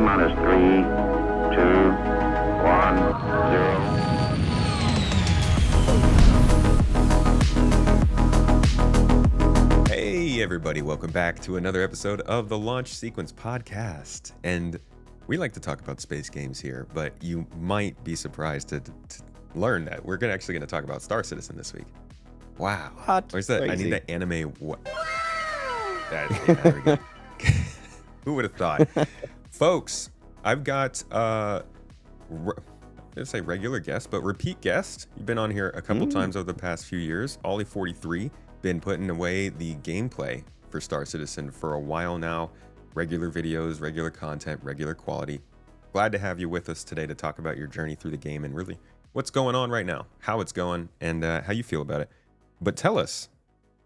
minus 3, 2, 1, 0. Hey everybody, welcome back to another episode of the Launch Sequence podcast. And we like to talk about space games here, but you might be surprised to learn that we're actually going to talk about Star Citizen this week. Wow. What? Where's that? Crazy. I need that anime. There we go. Who would have thought? Folks, I've got let's say regular guest, but repeat guest. You've been on here a couple times over the past few years. Olli43, been putting away the gameplay for Star Citizen for a while now. Regular videos, regular content, regular quality. Glad to have you with us today to talk about your journey through the game and really what's going on right now, how it's going, and how you feel about it. But tell us,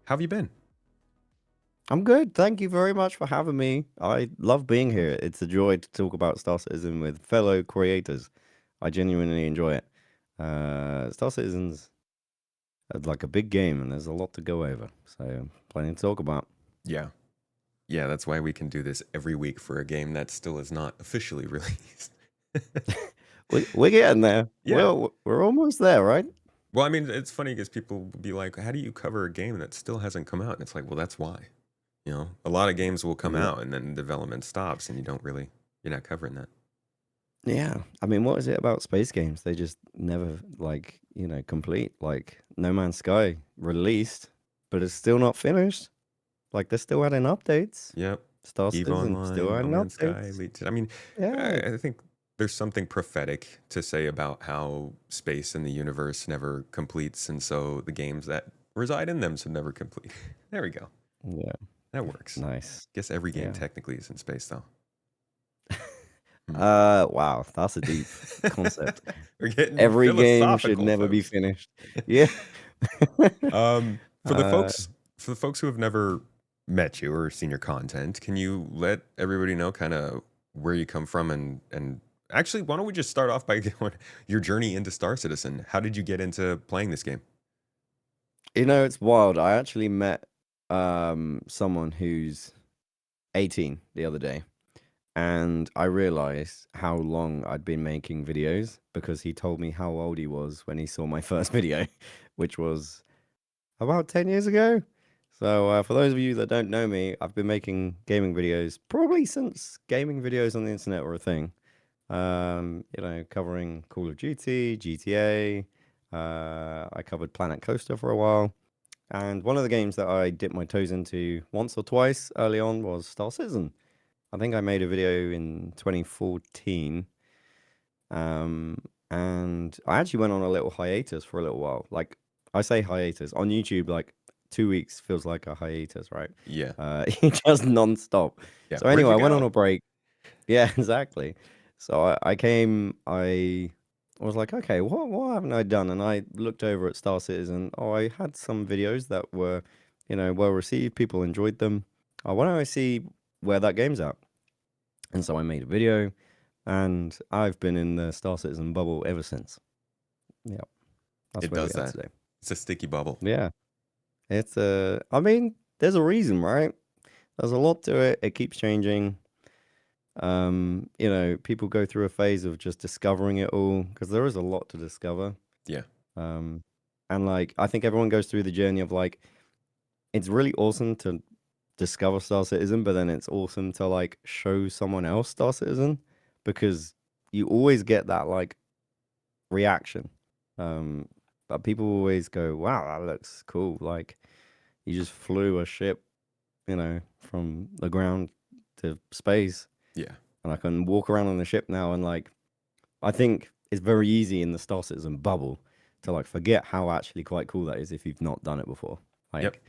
how have you been? I'm good. Thank you very much for having me. I love being here. It's a joy to talk about Star Citizen with fellow creators. I genuinely enjoy it. Star Citizen's like a big game, and there's a lot to go over. So plenty to talk about. Yeah, that's why we can do this every week for a game that still is not officially released. We're getting there. Yeah. Well, we're almost there, right? Well, I mean, it's funny because people will be like, how do you cover a game that still hasn't come out? And it's like, well, that's why. You know, a lot of games will come out and then development stops and you're not covering that. Yeah. I mean, what is it about space games? They just never, complete. Like, No Man's Sky released, but it's still not finished. Like, they're still adding updates. Yep. Star EVE Citizen Online, still No adding Man's Sky, updates. I mean, Yeah. I think there's something prophetic to say about how space and the universe never completes, and so the games that reside in them should never complete. There we go. Yeah. That works. Nice. Guess every game Yeah. technically is in space, though. Wow, that's a deep concept. We're getting Every game should philosophical, never be folks. finished. Yeah. For the folks who have never met you or seen your content, can you let everybody know kind of where you come from and actually, why don't we just start off by going your journey into Star Citizen? How did you get into playing this game? It's wild. I actually met someone who's 18 the other day, and I realized how long I'd been making videos because he told me how old he was when he saw my first video, which was about 10 years ago. So for those of you that don't know me, I've been making gaming videos probably since gaming videos on the internet were a thing. Covering Call of Duty, GTA. I covered Planet Coaster for a while. And one of the games that I dipped my toes into once or twice early on was Star Citizen. I think I made a video in 2014. And I actually went on a little hiatus for a little while. Like, I say hiatus. On YouTube, like, 2 weeks feels like a hiatus, right? Yeah. Just non-stop. Yeah. So anyway, I went on a break. Yeah, exactly. So I was like, okay, what haven't I done? And I looked over at Star Citizen. Oh, I had some videos that were, well received. People enjoyed them. Oh, why don't I see where that game's at? And so I made a video, and I've been in the Star Citizen bubble ever since. Yeah, that's It where does we are that. today. It's a sticky bubble. Yeah, it's I mean, there's a reason, right? There's a lot to it. It keeps changing. People go through a phase of just discovering it all because there is a lot to discover. Yeah. And like, I think everyone goes through the journey of like, it's really awesome to discover Star Citizen, but then it's awesome to like show someone else Star Citizen because you always get that like reaction. But people always go, wow, that looks cool. Like you just flew a ship, from the ground to space. Yeah. And I can walk around on the ship now, and like, I think it's very easy in the Star Citizen bubble to like forget how actually quite cool that is if you've not done it before. Like,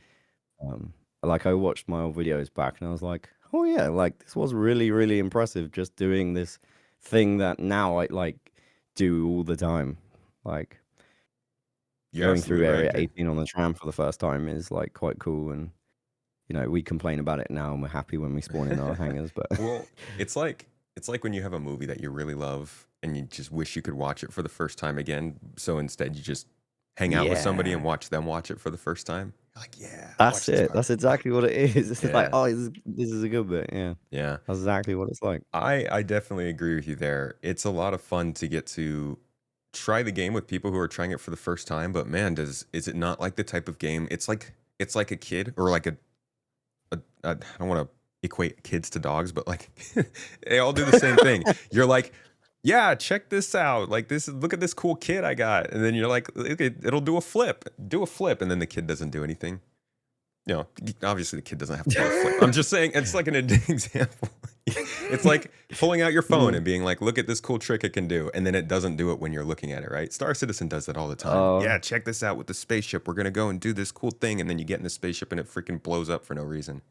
like I watched my old videos back, and I was like, oh yeah, like this was really, really impressive. Just doing this thing that now I like do all the time. Like going through Area 18 on the tram for the first time is like quite cool, and we complain about it now, and we're happy when we spawn in our hangars. But well, it's like when you have a movie that you really love and you just wish you could watch it for the first time again. So instead, you just hang out with somebody and watch them watch it for the first time. You're like, yeah, That's watch this it. part. That's exactly what it is. It's like, Yeah, oh, this is a good bit. Yeah, yeah. that's exactly what it's like. I definitely agree with you there. It's a lot of fun to get to try the game with people who are trying it for the first time, but man, is it not like the type of game? It's like a kid or like I don't want to equate kids to dogs, but like they all do the same thing. You're like, yeah, check this out. Like look at this cool kid I got, and then you're like, it'll do a flip, and then the kid doesn't do anything. You know, obviously the kid doesn't have to do a flip. I'm just saying it's like an example. It's like pulling out your phone Mm. and being like, look at this cool trick it can do. And then it doesn't do it when you're looking at it, right? Star Citizen does that all the time. Uh, Yeah, check this out with the spaceship. We're going to go and do this cool thing. And then you get in the spaceship and it freaking blows up for no reason.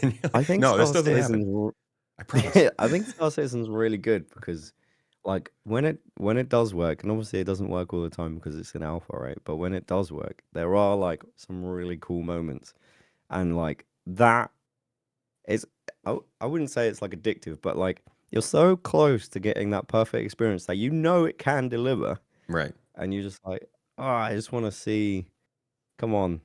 And you're I like, think no, this Star doesn't happen. Citizen's I promise. I think Star Citizen's really good because like when it does work, and obviously it doesn't work all the time because it's an alpha, right? But when it does work, there are like some really cool moments. And like that is I wouldn't say it's like addictive, but like you're so close to getting that perfect experience that you know it can deliver, Right. and you're just like, oh, I just want to see, come on,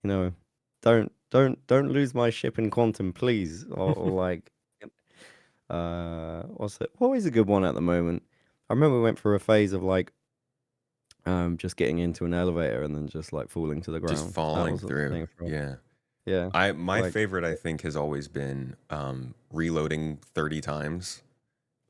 you know, don't lose my ship in quantum, please. Or like what's it? What is a good one at the moment? I remember we went through a phase of like just getting into an elevator and then just like falling to the Just ground. That falling was a through. thing for Yeah. yeah. My Like favorite, I think, has always been reloading 30 times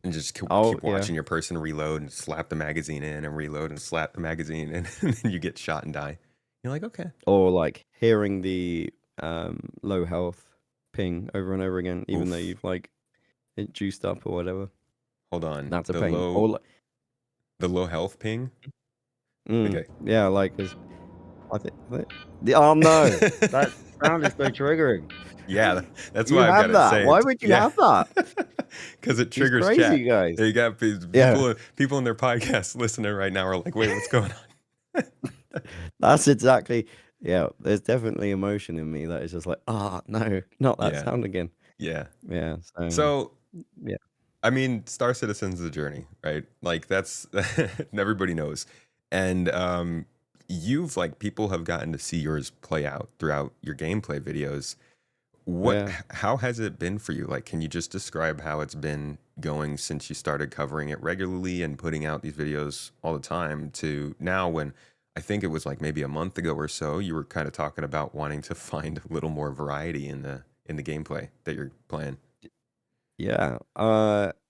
and just oh keep yeah. watching your person reload and slap the magazine in and reload and slap the magazine in, and then you get shot and die. You're like, okay. Or like hearing the low health ping over and over again, even though Oof. you've like it juiced up or whatever. Hold on. That's a pain. Or like, The low health ping. Okay. yeah, like because oh no, that sound is so triggering. Yeah, that's You why I've got have to that. say Why it. would you Yeah. have that? Because it It's triggers crazy, chat. guys. You got Yeah, people in their podcast listening right now are like, wait, what's going on? that's exactly. Yeah, there's definitely emotion in me that is just like, no, not that Yeah. sound again. Yeah. Yeah, so So yeah, I mean, Star Citizen's a journey, right? Like that's everybody knows. And you've like people have gotten to see yours play out throughout your gameplay videos. yeah. How has it been for you? Like, can you just describe how it's been going since you started covering it regularly and putting out these videos all the time to now when I think it was like maybe a month ago or so, you were kind of talking about wanting to find a little more variety in the gameplay that you're playing. Yeah.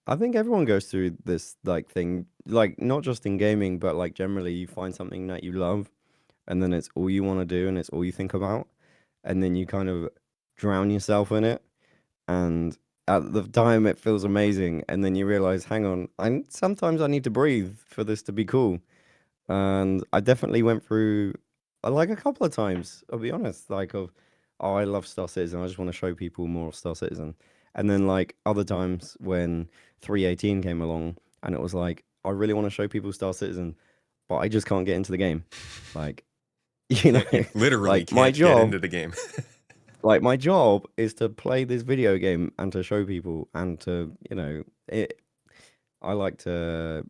I think everyone goes through this like thing, like not just in gaming, but like generally you find something that you love and then it's all you want to do and it's all you think about. And then you kind of drown yourself in it. And at the time it feels amazing. And then you realize, hang on, sometimes I need to breathe for this to be cool. And I definitely went through like a couple of times, I'll be honest, like of oh, I love Star Citizen. I just want to show people more of Star Citizen. And then like other times when 318 came along and it was like, I really want to show people Star Citizen, but I just can't get into the game. Like, you know, You literally like my can't get job, into the game. like my job is to play this video game and to show people and to, I like to,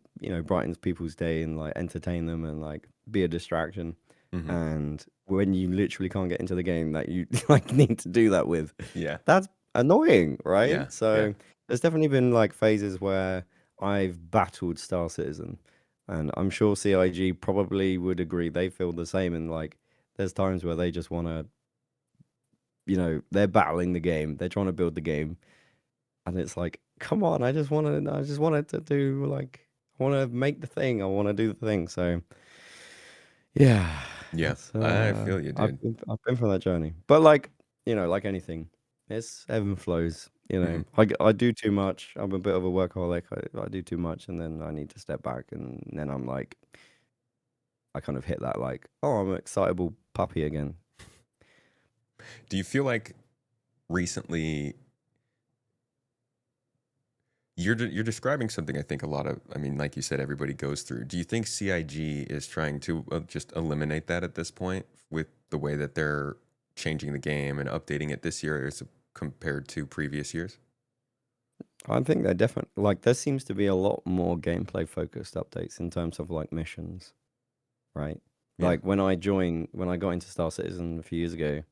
brighten people's day and like entertain them and like be a distraction. Hmm. And when you literally can't get into the game that you like need to do that with, Yeah. that's annoying, Yeah. right? Yeah. So there's definitely been like phases where I've battled Star Citizen, and I'm sure CIG probably would agree. They feel the same, and like there's times where they just want to, they're battling the game, they're trying to build the game, and it's like, come on, I just wanted to do like, I want to make the thing, I want to do the thing. So yeah, Yeah. it's I feel you, I've dude. been from that journey. But like, like anything, it's ebb and flows. Hmm. I do too much. I'm a bit of a workaholic. I do too much and then I need to step back and then I'm like I kind of hit that like, oh, I'm an excitable puppy again. Do you feel like recently you're describing something I think a lot of, I mean, like you said, everybody goes through. Do you think CIG is trying to just eliminate that at this point with the way that they're changing the game and updating it this year as compared to previous years? I think they're definitely like there seems to be a lot more gameplay focused updates in terms of like missions, right? Yeah. Like when I got into Star Citizen a few years ago,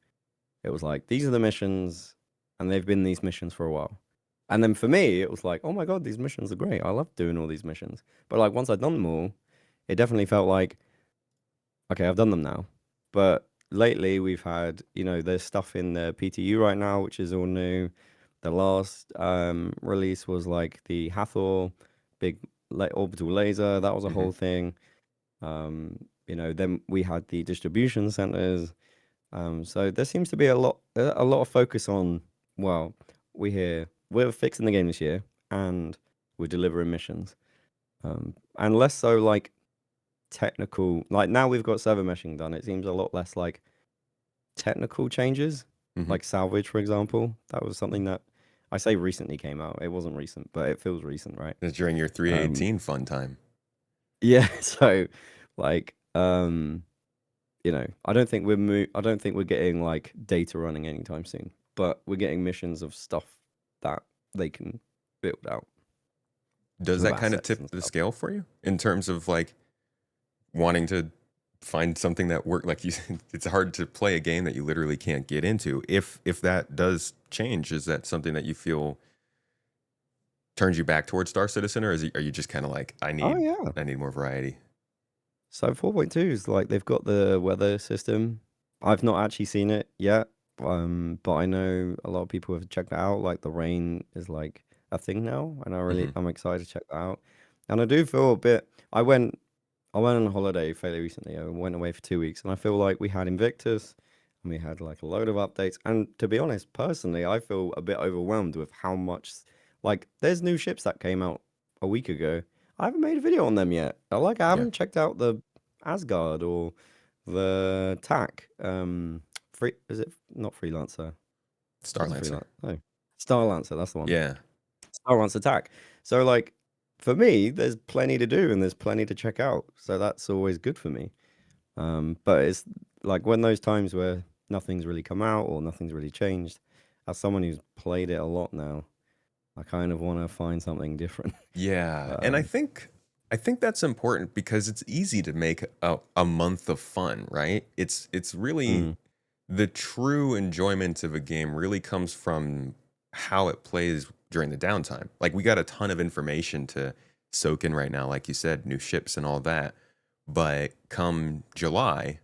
it was like these are the missions, and they've been these missions for a while. And then for me, it was like, oh my god, these missions are great. I love doing all these missions. But like once I'd done them all, it definitely felt like, okay, I've done them now. But lately we've had, there's stuff in the PTU right now, which is all new. The last release was like the Hathor big orbital laser. That was a Hmm. whole thing. Then we had the distribution centers. So there seems to be a lot of focus on, well, we're fixing the game this year and we're delivering missions. And less so like technical, like now we've got server meshing done. It seems a lot less like technical changes, Hmm. like salvage, for example. That was something that I say recently came out. It wasn't recent, but it feels recent, right? It's during your Um, 318 fun time. yeah. So, like, I don't think we're getting like data running anytime soon, but we're getting missions of stuff that they can build out Does with that kind of assets tip and the stuff. scale for you in terms of like wanting to find something that work like you it's hard to play a game that you literally can't get into. If that does change, is that something that you feel turns you back towards Star Citizen, or are you just kind of like Oh yeah. I need more variety? So 4.2 is like they've got the weather system. I've not actually seen it yet, but I know a lot of people have checked it out. Like the rain is like a thing now, and Hmm. I'm excited to check that out. And I do feel a bit. I went on a holiday fairly recently. I went away for 2 weeks, and I feel like we had Invictus, and we had like a load of updates. And to be honest, personally, I feel a bit overwhelmed with how much. Like, there's new ships that came out a week ago. I haven't made a video on them yet. I Yeah, haven't checked out the Asgard or the TAC. Free is it not freelancer? Star Was it Lancer. freelancer? No, Starlancer. That's the one. Yeah, Starlancer TAC. So like, for me, there's plenty to do and there's plenty to check out. So that's always good for me. But it's like when those times where nothing's really come out or nothing's really changed. As someone who's played it a lot now, I kind of want to find something different. yeah, and Um, I think that's important because it's easy to make a month of fun, right? It's really mm, the true enjoyment of a game really comes from how it plays during the downtime. Like we got a ton of information to soak in right now, like you said, new ships and all that. But come July,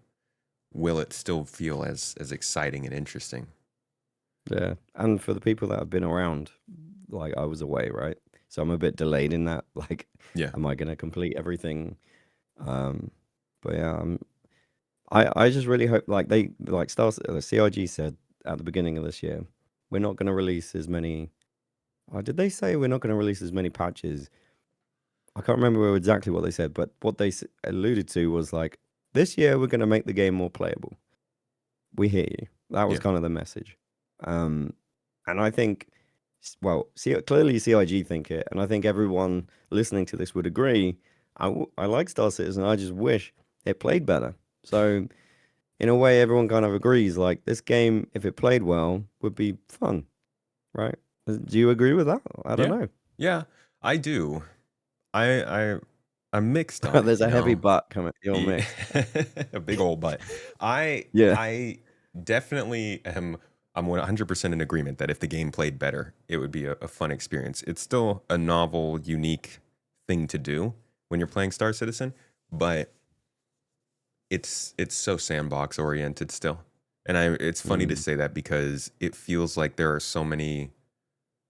will it still feel as exciting and interesting? yeah, and for the people that have been around, like I was away, right? So I'm a bit delayed in that. Like, Yeah. am I going to complete everything? Um, but yeah, I just really hope like CIG said at the beginning of this year, we're not going to release as many. Did they say we're not going to release as many patches? I can't remember exactly what they said, but what they alluded to was like, this year we're going to make the game more playable. We hear you. That was Yeah. kind of the message. Um, and I think, well, clearly CIG think it, and I think everyone listening to this would agree. I like Star Citizen. I just wish it played better. So in a way, everyone kind of agrees. Like this game, if it played well, would be fun, right? Do you agree with that? I don't Yeah. know. Yeah, I do. I'm mixed on it, There's you a heavy know. butt coming. You're E- mixed. a big old butt. Yeah. I definitely am. I'm 100% in agreement that if the game played better, it would be a fun experience. It's still a novel, unique thing to do when you're playing Star Citizen, but it's so sandbox oriented still. And it's funny to Mm, say that because it feels like there are so many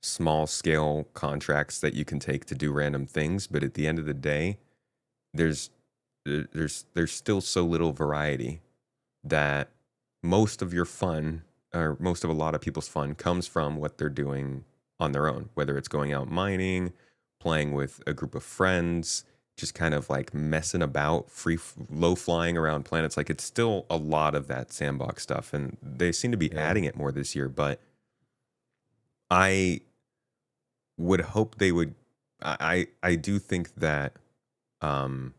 small scale contracts that you can take to do random things, but at the end of the day, there's there's still so little variety that most of your fun or most of a lot of people's fun comes from what they're doing on their own, whether it's going out mining, playing with a group of friends, just kind of like messing about, low flying around planets. Like it's still a lot of that sandbox stuff, and they seem to be yeah. adding it more this year. But I would hope they would. I do think that um,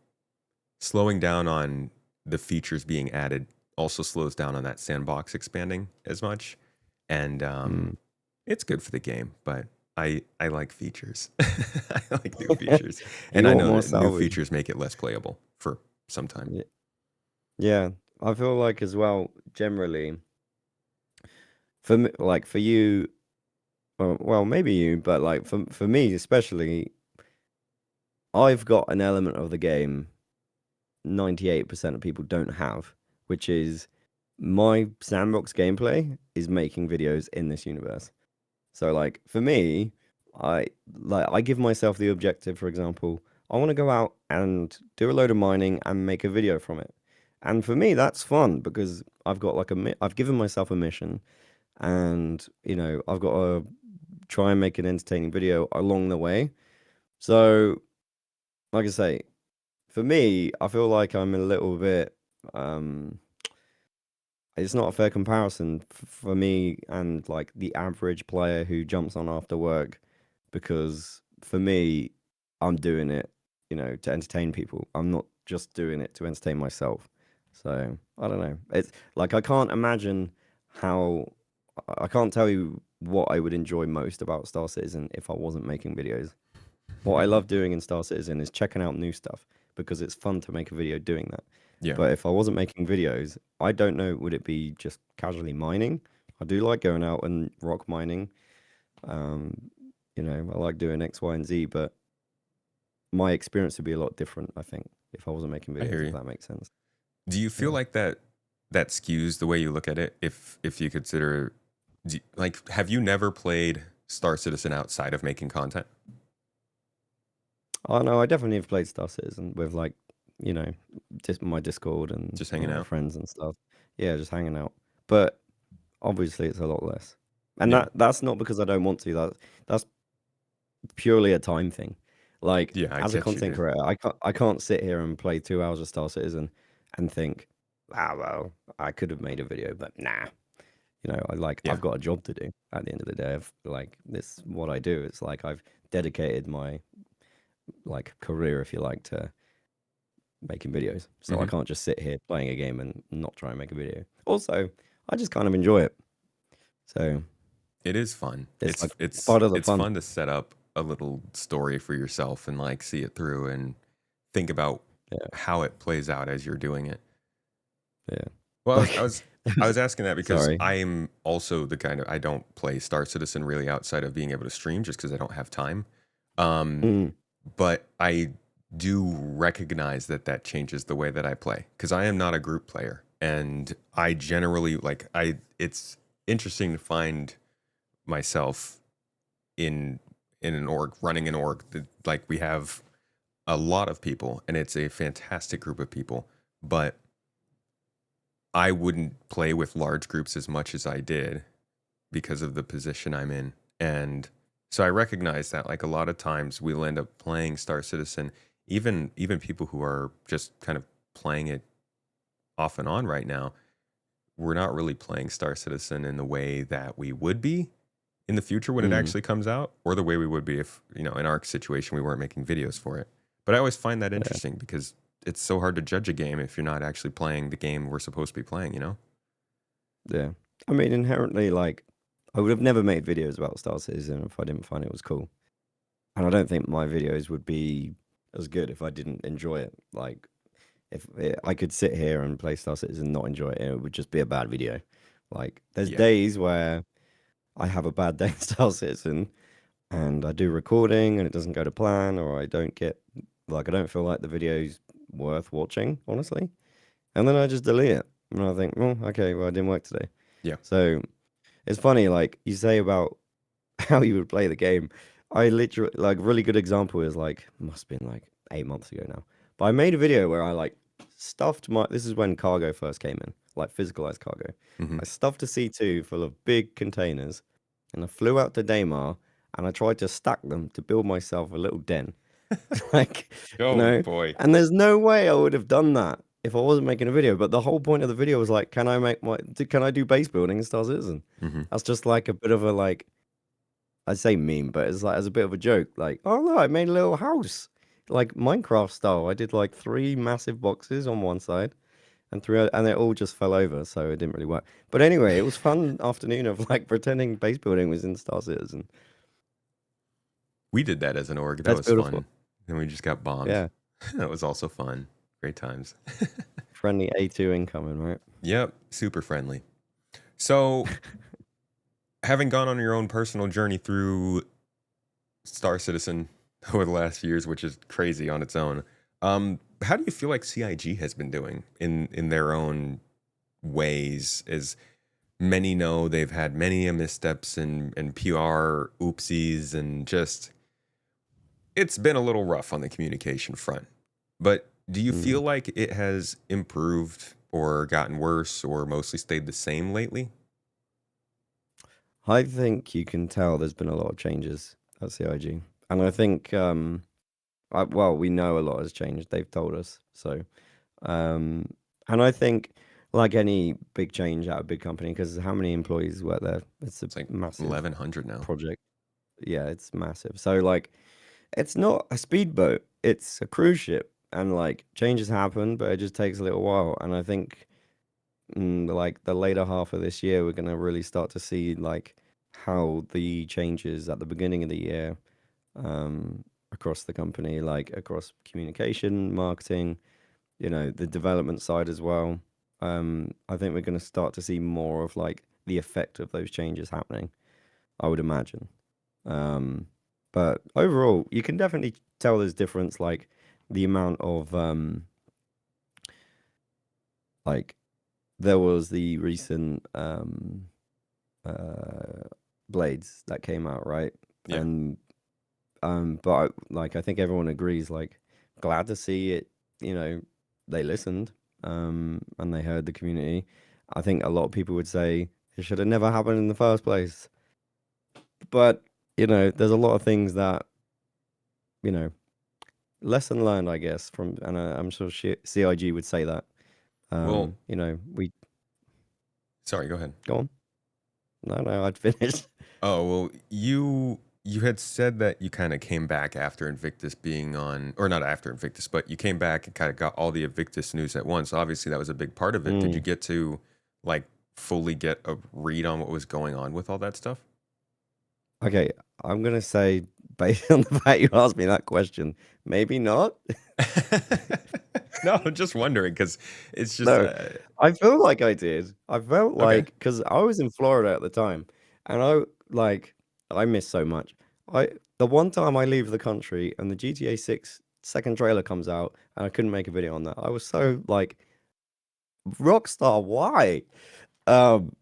slowing down on the features being added also slows down on that sandbox expanding as much, and Mm. it's good for the game. But I like features. I like new features, and You I want know more that new salvage. features make it less playable for some time. Yeah. Yeah, I feel like as well, generally, for me, like for you, well, maybe you, but like for me especially, I've got an element of the game 98% of people don't have, which is my sandbox gameplay is making videos in this universe. So like for me, I give myself the objective, for example, I want to go out and do a load of mining and make a video from it. And for me, that's fun because I've got like I've given myself a mission, and I've got to try and make an entertaining video along the way. So, like I say, for me, I feel like I'm a little bit. Um, it's not a fair comparison for me and like the average player who jumps on after work, because for me, I'm doing it, to entertain people. I'm not just doing it to entertain myself. So I don't know. It's like I can't imagine how I can't tell you what I would enjoy most about Star Citizen if I wasn't making videos. What I love doing in Star Citizen is checking out new stuff because it's fun to make a video doing that. Yeah. But if I wasn't making videos, I don't know, would it be just casually mining? I do like going out and rock mining. Um, I like doing X, Y, and Z, but my experience would be a lot different, I think, if I wasn't making I hear videos, if you. that makes sense. Do you feel Yeah. like that skews the way you look at it? If you consider, like, have you never played Star Citizen outside of making content? Oh no, I definitely have played Star Citizen with like, you know, just my Discord and Just hanging out? friends and stuff. Yeah, just hanging out. But obviously it's a lot less. And Yeah. that's not because I don't want to. That's purely a time thing. Like Yeah, I as a get you, content dude. creator, I can't sit here and play 2 hours of Star Citizen and think, ah well, I could have made a video, but nah. Yeah. I've got a job to do at the end of the day. Like this what I do. It's like I've dedicated my like career, if you like, to making videos. So I Hmm. can't just sit here playing a game and not try and make a video. Also, I just kind of enjoy it. So It is fun. it's like it's It's part of the it's fun. fun to set up a little story for yourself and like see it through and think about Yeah, how it plays out as you're doing it. yeah. Well, Like I was asking that because sorry. I am also the kind of I don't play Star Citizen really outside of being able to stream just because I don't have time. Um, Mm, but I do recognize that changes the way that I play because I am not a group player, and I generally like I. It's interesting to find myself in an org running an org that, like we have a lot of people, and it's a fantastic group of people, but I wouldn't play with large groups as much as I did because of the position I'm in. And so I recognize that like a lot of times we'll end up playing Star Citizen, even people who are just kind of playing it off and on right now, we're not really playing Star Citizen in the way that we would be in the future when it mm, actually comes out, or the way we would be if, in our situation we weren't making videos for it. But I always find that yeah, interesting because it's so hard to judge a game if you're not actually playing the game we're supposed to be playing? yeah. I mean, inherently, like, I would have never made videos about Star Citizen if I didn't find it was cool. And I don't think my videos would be as good if I didn't enjoy it. Like, I could sit here and play Star Citizen and not enjoy it, it would just be a bad video. Like, there's Yeah. days where I have a bad day in Star Citizen and I do recording and it doesn't go to plan, or I don't feel like the video's worth watching, honestly. And then I just delete it. And I think, well, okay, well, it didn't work today. Yeah. So it's funny, like you say about how you would play the game. I literally, like, really good example is like, must have been like 8 months ago now. But I made a video where I like this is when cargo first came in, like physicalized cargo. Hmm. I stuffed a C2 full of big containers and I flew out to Daymar and I tried to stack them to build myself a little den. Like, you Oh know, boy. and there's no way I would have done that if I wasn't making a video. But the whole point of the video was like, can I do base building in Star Citizen? Hmm. That's just like a bit of a like, I'd say meme, but it's like as a bit of a joke. Like, oh no, I made a little house, like Minecraft style. I did like 3 massive boxes on one side and it all just fell over, so it didn't really work. But anyway, it was fun afternoon of like pretending base building was in Star Citizen. We did that as an org. That That's was beautiful. fun. And we just got bombed. Yeah. That was also fun. Great times. Friendly A2 incoming, right? Yep, super friendly. So, having gone on your own personal journey through Star Citizen over the last few years, which is crazy on its own, how do you feel like CIG has been doing in their own ways? As many know, they've had many missteps and PR oopsies, and just it's been a little rough on the communication front. But do you feel Mm. like it has improved or gotten worse or mostly stayed the same lately? I think you can tell there's been a lot of changes at CIG, and I think well, we know a lot has changed. They've told us so. Um, and I think, like any big change at a big company, because how many employees work there? It's a It's like massive 1,100 now. project. Yeah, it's massive. So, like, it's not a speedboat, it's a cruise ship. And, like, changes happen, but it just takes a little while. And I think, like, the later half of this year, we're going to really start to see, like, how the changes at the beginning of the year across the company, like across communication, marketing, the development side as well. I think we're going to start to see more of like the effect of those changes happening, I would imagine. Um, but overall, you can definitely tell there's difference, like the amount of like there was the recent uh blades that came out, right? Yeah. And but like I think everyone agrees, like glad to see it, they listened, and they heard the community. I think a lot of people would say it should have never happened in the first place. But, there's a lot of things that, you know, lesson learned, I guess, from, and I'm sure CIG would say that. Well, We sorry, go ahead. go on. No, I'd finished. Oh, well, you had said that you kind of came back after Invictus being on, or not after Invictus, but you came back and kind of got all the Invictus news at once. Obviously, that was a big part of it. Did you Mm. get to like fully get a read on what was going on with all that stuff? Okay, I'm gonna say, based on the fact you asked me that question, maybe not. No, I'm just wondering because it's just No, I feel like I did. I felt okay. like because I was in Florida at the time, and I miss so much. The one time I leave the country and the GTA 6 second trailer comes out, and I couldn't make a video on that. I was so like, Rockstar, why?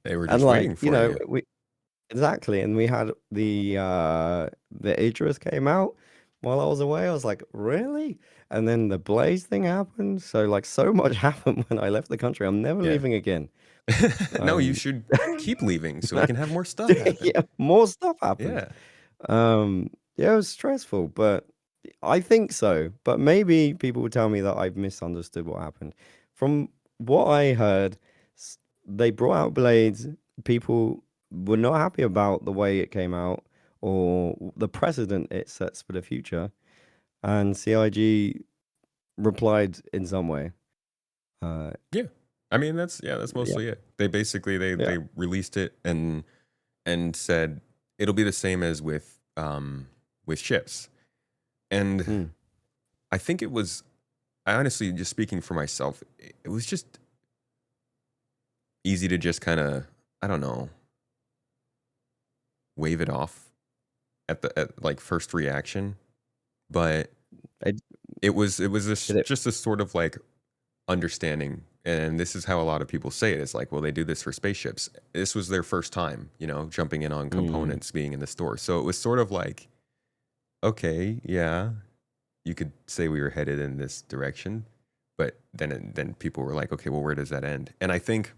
They were And just waiting like, for you. we exactly, and we had the Idris came out while I was away. I was like, really? And then the Blaze thing happened. So like so much happened when I left the country. I'm never Yeah. leaving again. No, you Um should keep leaving so we can have more stuff happen. yeah, more stuff happened. Yeah. Yeah, it was stressful, but I think so. But maybe people would tell me that I've misunderstood what happened. From what I heard, they brought out Blades. People were not happy about the way it came out or the precedent it sets for the future. And CIG replied in some way. Uh, Yeah. I mean that's yeah, mostly it. They basically yeah. they released it and said it'll be the same as with ships. And Mm. I think it was I honestly just speaking for myself, it was just easy to just kind of I don't know, wave it off at like first reaction, but I it was did it. just a sort of like understanding. And this is how a lot of people say it. It's like, well, they do this for spaceships. This was their first time, jumping in on Mm. components, being in the store. So it was sort of like, okay, yeah, you could say we were headed in this direction, but then people were like, okay, well, where does that end? And I think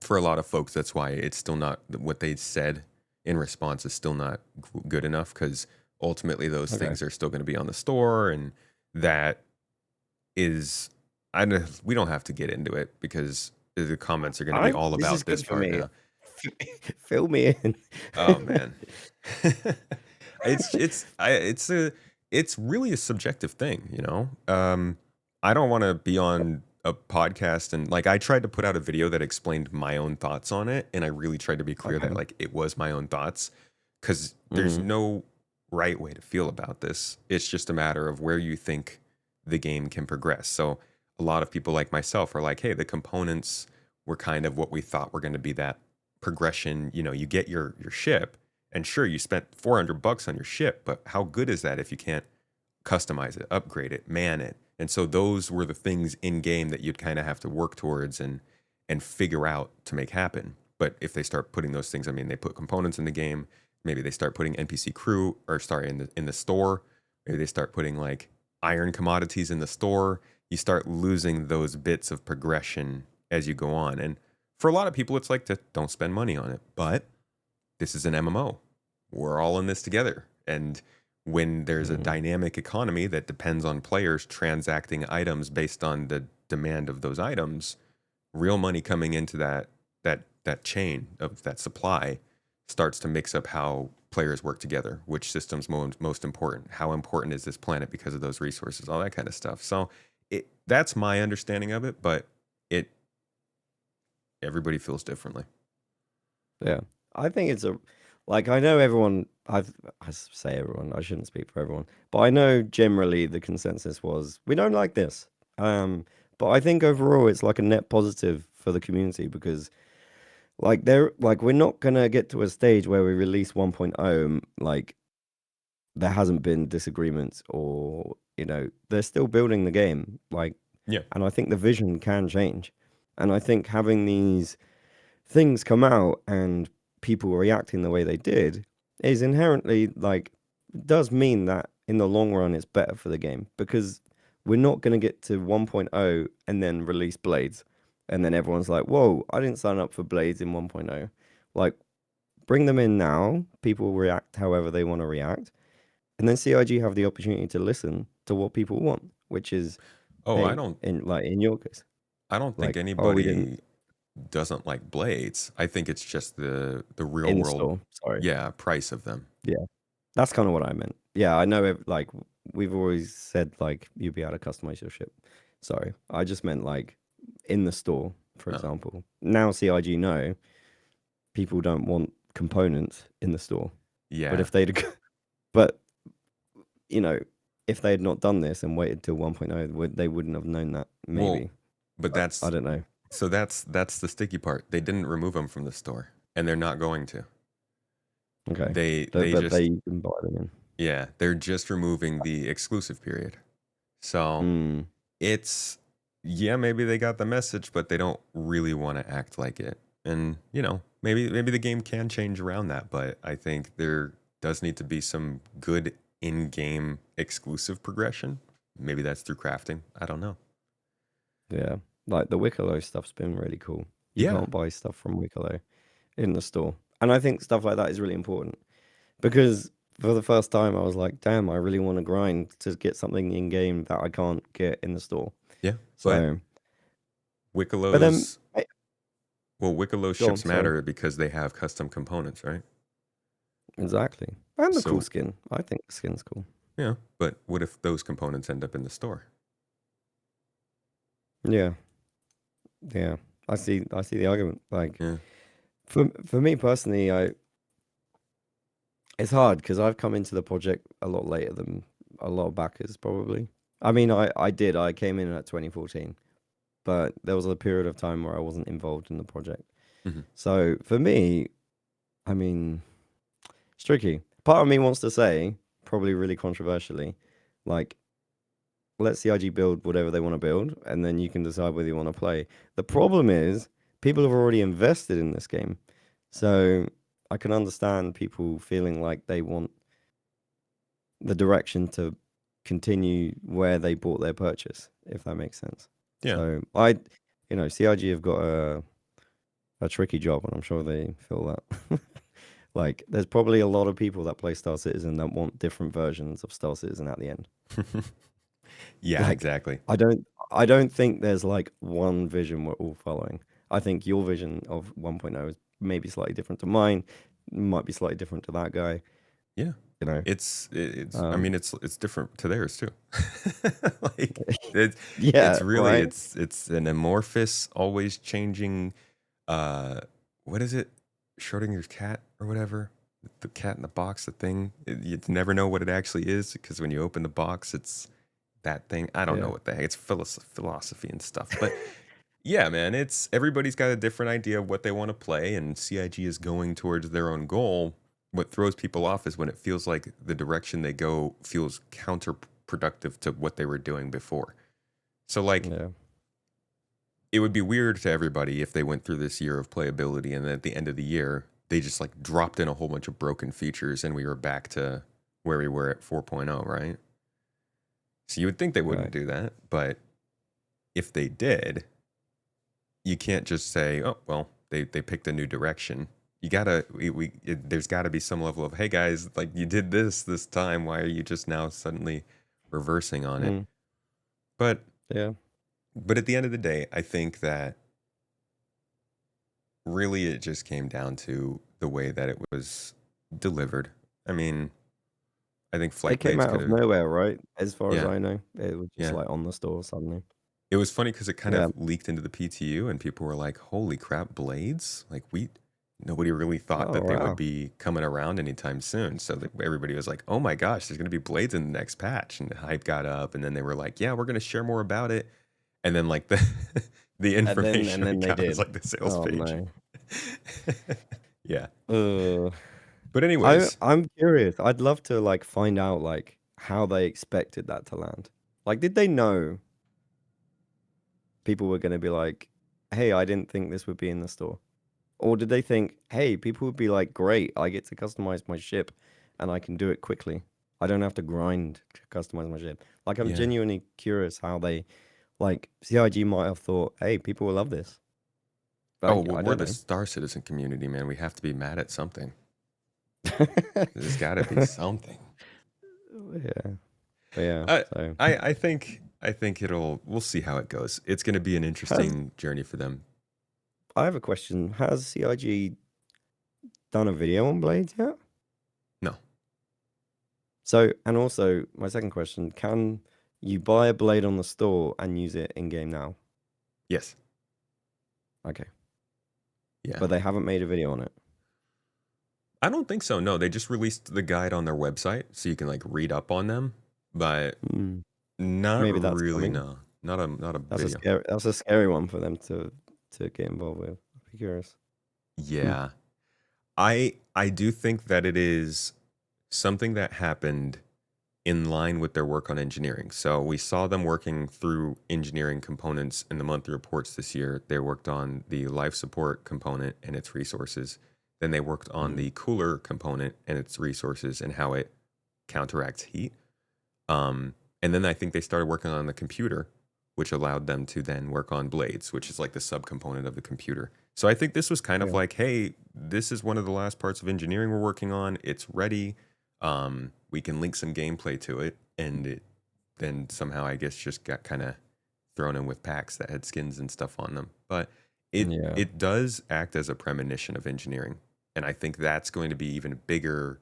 for a lot of folks, that's why it's still not what they said in response is still not good enough because ultimately those Okay. things are still going to be on the store, and that is I know we don't have to get into it because the comments are going to be all This is about good this for part me. now. Fill me in. Oh man, it's really a subjective thing. I don't want to be on a podcast and like I tried to put out a video that explained my own thoughts on it, and I really tried to be clear Okay. that like it was my own thoughts because there's Mm. no right way to feel about this. It's just a matter of where you think the game can progress. So a lot of people like myself are like, hey, the components were kind of what we thought were going to be that progression. You know, you get your ship, and sure, you spent $400 on your ship, but how good is that if you can't customize it, upgrade it, man it? And so those were the things in game that you'd kind of have to work towards and figure out to make happen. But if they start putting those things, I mean, they put components in the game. Maybe they start putting NPC crew, or sorry, in the store. Maybe they start putting like iron commodities in the store. You start losing those bits of progression as you go on. And for a lot of people, it's like to don't spend money on it. But this is an MMO. We're all in this together. And when there's a dynamic economy that depends on players transacting items based on the demand of those items, real money coming into that chain of that supply starts to mix up how players work together, which system's most important, how important is this planet because of those resources, all that kind of stuff. So that's my understanding of it, but everybody feels differently. Yeah, I think it's like, I know everyone. I say everyone. I shouldn't speak for everyone, but I know generally the consensus was we don't like this. But I think overall it's like a net positive for the community, because we're not gonna get to a stage where we release 1.0 like there hasn't been disagreements, or they're still building the game, Yeah. and I think the vision can change, and I think having these things come out and people reacting the way they did is inherently does mean that in the long run it's better for the game, because we're not going to get to 1.0 and then release Blades and then everyone's like, whoa, I didn't sign up for Blades in 1.0. Like, bring them in now, people will react however they want to react, and then CIG have the opportunity to listen to what people want, which is, Oh, hey, in your case, I don't think oh, we didn't anybody doesn't like Blades. I think it's just the real in world, store, sorry. price of them. Yeah. That's kind of what I meant. Yeah, I know we've always said you'd be able to customize your ship. Sorry. I just meant in the store, for Oh, example. Now CIG know people don't want components in the store. But yeah. if they'd but if they had not done this and waited till 1.0, they wouldn't have known that, Well, maybe. but I don't know. so that's the sticky part. They didn't remove them from the store, and they're not going to. Okay. They But just they can buy them they're just removing the exclusive period. So in. it's maybe they got the message, but they don't really want to act like it. And maybe the game can change around that, but I think there does need to be some good in-game exclusive progression. Maybe that's through crafting. I don't know. Yeah. Like the Wicklow stuff's been really cool. You Yeah. can't buy stuff from Wicklow in the store. And I think stuff like that is really important, because for the first time I was like, damn, I really want to grind to get something in game that I can't get in the store. Yeah. So, but then, Wickelow's Wickelow go on, ships sorry. matter because they have custom components, right? Exactly. And the cool So skin. I think the skin's cool. yeah, but what if those components end up in the store? Yeah. Yeah. I see the argument. Yeah. For me personally, it's hard because I've come into the project a lot later than a lot of backers probably. I mean, I came in at 2014, but there was a period of time where I wasn't involved in the project. Hmm. So for me, I mean, it's tricky. Part of me wants to say, probably really controversially, like, let CIG build whatever they want to build, and then you can decide whether you want to play. The problem is, people have already invested in this game. So I can understand people feeling like they want the direction to continue where they bought their purchase, if that makes sense. Yeah. So CIG have got a tricky job, and I'm sure they feel that. There's probably a lot of people that play Star Citizen that want different versions of Star Citizen at the end. Yeah, exactly. I don't think there's one vision we're all following. I think your vision of 1.0 is maybe slightly different to mine, might be slightly different to that guy. Yeah. It's I mean it's different to theirs too. Like yeah, it's really right? it's an amorphous, always changing what is it? Schrodinger's cat or whatever. The cat in the box, the thing. You never know what it actually is because when you open the box, it's that thing. I don't know Yeah. what the heck. It's philosophy and stuff. But yeah, man, it's everybody's got a different idea of what they want to play, and CIG is going towards their own goal. What throws people off is when it feels like the direction they go feels counterproductive to what they were doing before. So like Yeah. it would be weird to everybody if they went through this year of playability and then at the end of the year they just like dropped in a whole bunch of broken features and we were back to where we were at 4.0, right? So you would think they wouldn't Right. do that, but if they did, you can't just say, "Oh, well, they picked a new direction." You gotta there's got to be some level of, "Hey guys, like you did this time. Why are you just now suddenly reversing on it?" Mm. But Yeah. but at the end of the day, I think that really it just came down to the way that it was delivered. I mean, I think It Flight came Blades out could of have, nowhere, right? As far as yeah, I know, it was just yeah. like on the store suddenly. It was funny because it kind Yeah. of leaked into the PTU, and people were like, "Holy crap, Blades!" Like nobody really thought Oh that they would wow. be coming around anytime soon. So everybody was like, "Oh my gosh, there's going to be Blades in the next patch," and the hype got up. And then they were like, "Yeah, we're going to share more about it." And then like the the And information we then they got was did. like the sales Oh page. no. Yeah. Uh, But anyways, I'm curious. I'd love to like find out like how they expected that to land. Like, did they know people were going to be like, "Hey, I didn't think this would be in the store," or did they think, "Hey, people would be like, great, I get to customize my ship, and I can do it quickly. I don't have to grind to customize my ship." Like, I'm yeah. genuinely curious how they like CIG might have thought, "Hey, people will love this." Oh, Like, well, I we're don't the know. Star Citizen community, man. We have to be mad at something. There's got to be something. Yeah. But yeah, I so I think we'll see how it goes. It's going to be an has interesting journey for them. I have a question. Has CIG done a video on Blades yet? No. So, and also my second question, can you buy a blade on the store and use it in game now? Yes. Okay. Yeah. But they haven't made a video on it. I don't think so. No, they just released the guide on their website so you can like read up on them, but Hmm. not Maybe that's really, coming. no. Not a That's a video. scary one for them to get involved with. I'd be curious. Hmm. Yeah. I do think that it is something that happened in line with their work on engineering. So we saw them working through engineering components in the monthly reports this year. They worked on the life support component and its resources. Then they worked on Hmm. the cooler component and its resources and how it counteracts heat. And then I think they started working on the computer, which allowed them to then work on blades, which is like the subcomponent of the computer. So I think this was kind of Yeah. like, hey, this is one of the last parts of engineering we're working on. It's ready. We can link some gameplay to it, and it then somehow I guess just got kind of thrown in with packs that had skins and stuff on them. But it Yeah. it does act as a premonition of engineering, and I think that's going to be even a bigger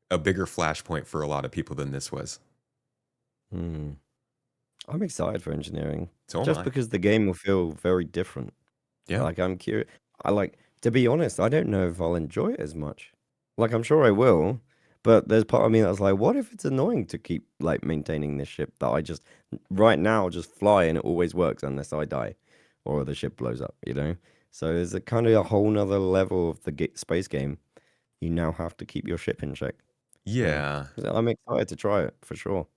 flashpoint for a lot of people than this was. Hmm. I'm excited for engineering So am just I. because the game will feel very different. Yeah. Like, I'm curious. I like, to be honest, I don't know if I'll enjoy it as much. Like, I'm sure I will, but there's part of me that's like, what if it's annoying to keep like maintaining this ship that I just right now just fly and it always works unless I die or the ship blows up, you know? So there's a kind of a whole nother level of the space game. You now have to keep your ship in check. So Yeah. I'm excited to try it for sure.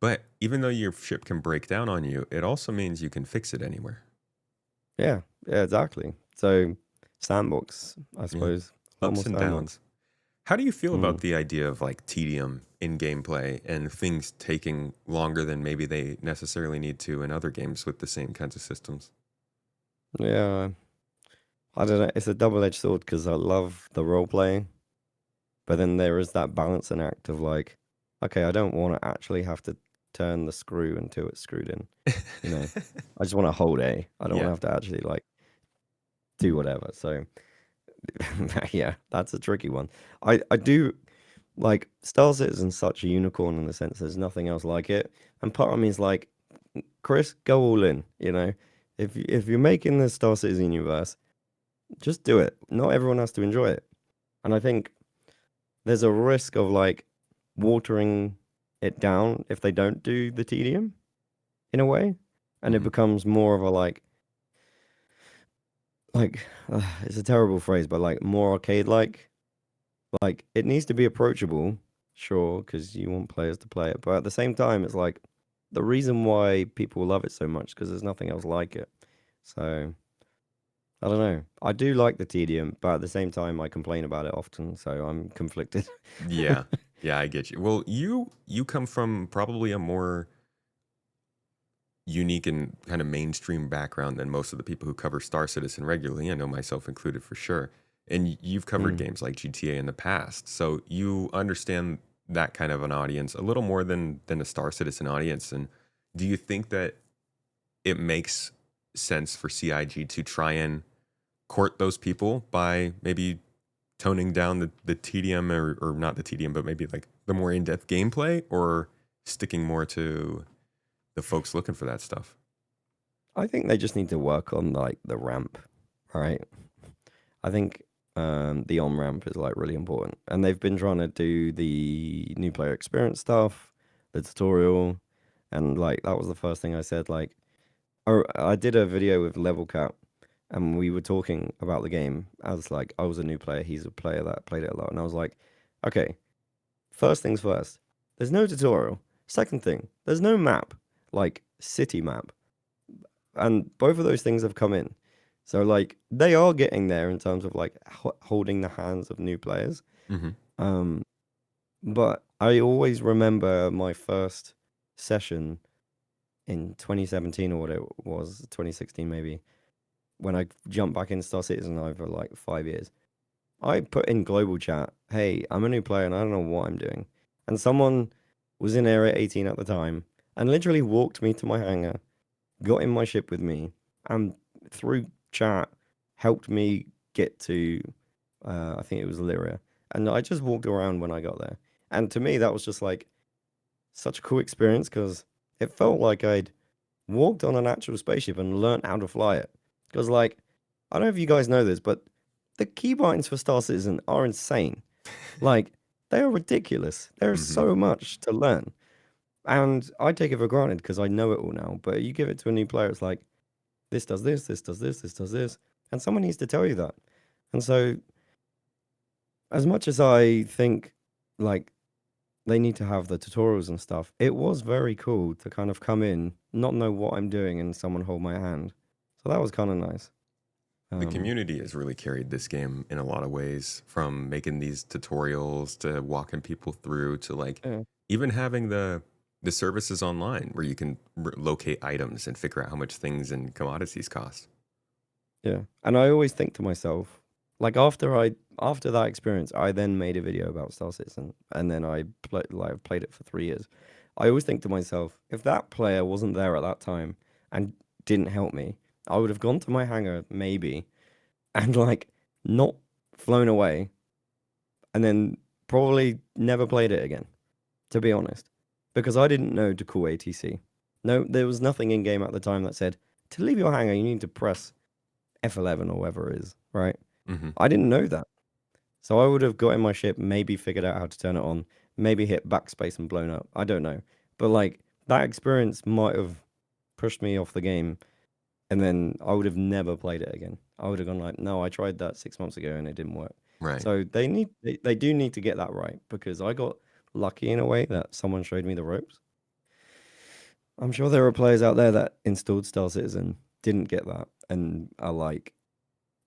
But even though your ship can break down on you, it also means you can fix it anywhere. Yeah, yeah, exactly. So sandbox, I Yeah. suppose. A lot more Ups and sandbox. downs. How do you feel Mm. about the idea of like tedium in gameplay and things taking longer than maybe they necessarily need to in other games with the same kinds of systems? Yeah, I don't know. It's a double-edged sword because I love the role playing, but then there is that balancing act of like, okay, I don't want to actually have to turn the screw until it's screwed in. You know, I just want to hold A. I don't want to Yeah. have to actually like do whatever. So yeah, that's a tricky one. I do like Star Citizen's such a unicorn in the sense there's nothing else like it, and part of me is like, Chris, go all in. You know, if you're making the Star Citizen universe, just do it. Not everyone has to enjoy it. And I think there's a risk of like watering it down if they don't do the tedium in a way, and it Mhm. becomes more of a it's a terrible phrase, but like more arcade like. Like it needs to be approachable, sure, because you want players to play it, but at the same time, it's like the reason why people love it so much because there's nothing else like it. So I don't know. I do like the tedium, but at the same time, I complain about it often, so I'm conflicted. Yeah. Yeah, I get you. Well, you come from probably a more unique and kind of mainstream background than most of the people who cover Star Citizen regularly. I know myself included for sure. And you've covered Mm. games like GTA in the past, so you understand that kind of an audience a little more than a Star Citizen audience. And do you think that it makes sense for CIG to try and court those people by maybe toning down the tedium or not the tedium, but maybe like the more in-depth gameplay, or sticking more to the folks looking for that stuff? I think they just need to work on like the ramp, right? I think the on ramp is like really important, and they've been trying to do the new player experience stuff, the tutorial, and like that was the first thing I said. Like, I did a video with Level Cap, and we were talking about the game as like I was a new player, he's a player that played it a lot, and I was like, okay, first things first, there's no tutorial. Second thing, there's no map, like city map, and both of those things have come in. So like they are getting there in terms of like holding the hands of new players. Mm-hmm. Um, but I always remember my first session in 2017 or what it was, 2016 maybe, when I jumped back into Star Citizen over like 5 years. I put in global chat, hey, I'm a new player and I don't know what I'm doing. And someone was in Area 18 at the time and literally walked me to my hangar, got in my ship with me, and through chat helped me get to, I think it was Lyria. And I just walked around when I got there. And to me, that was just like such a cool experience because it felt like I'd walked on an actual spaceship and learned how to fly it. Because, like, I don't know if you guys know this, but the keybinds for Star Citizen are insane. Like, they are ridiculous. There's Mm-hmm. so much to learn. And I take it for granted because I know it all now. But you give it to a new player, it's like, this does this, this does this, this does this. And someone needs to tell you that. And so, as much as I think, like, they need to have the tutorials and stuff, it was very cool to kind of come in, not know what I'm doing, and someone hold my hand. So that was kind of nice. The Um, community has really carried this game in a lot of ways, from making these tutorials to walking people through to like yeah, even having the services online where you can locate items and figure out how much things and commodities cost. yeah. And I always think to myself, like after that experience, I then made a video about Star Citizen, and then played it for 3 years. I always think to myself, if that player wasn't there at that time and didn't help me, I would have gone to my hangar maybe and like not flown away, and then probably never played it again, to be honest, because I didn't know to call ATC. No, there was nothing in game at the time that said to leave your hangar, you need to press F11 or whatever it is, right? Mm-hmm. I didn't know that. So I would have got in my ship, maybe figured out how to turn it on, maybe hit backspace and blown up. I don't know. But like that experience might have pushed me off the game, and then I would have never played it again. I would have gone like, no, I tried that 6 months ago and it didn't work. Right. So they do need to get that right because I got lucky in a way that someone showed me the ropes. I'm sure there are players out there that installed Star Citizen, didn't get that, and are like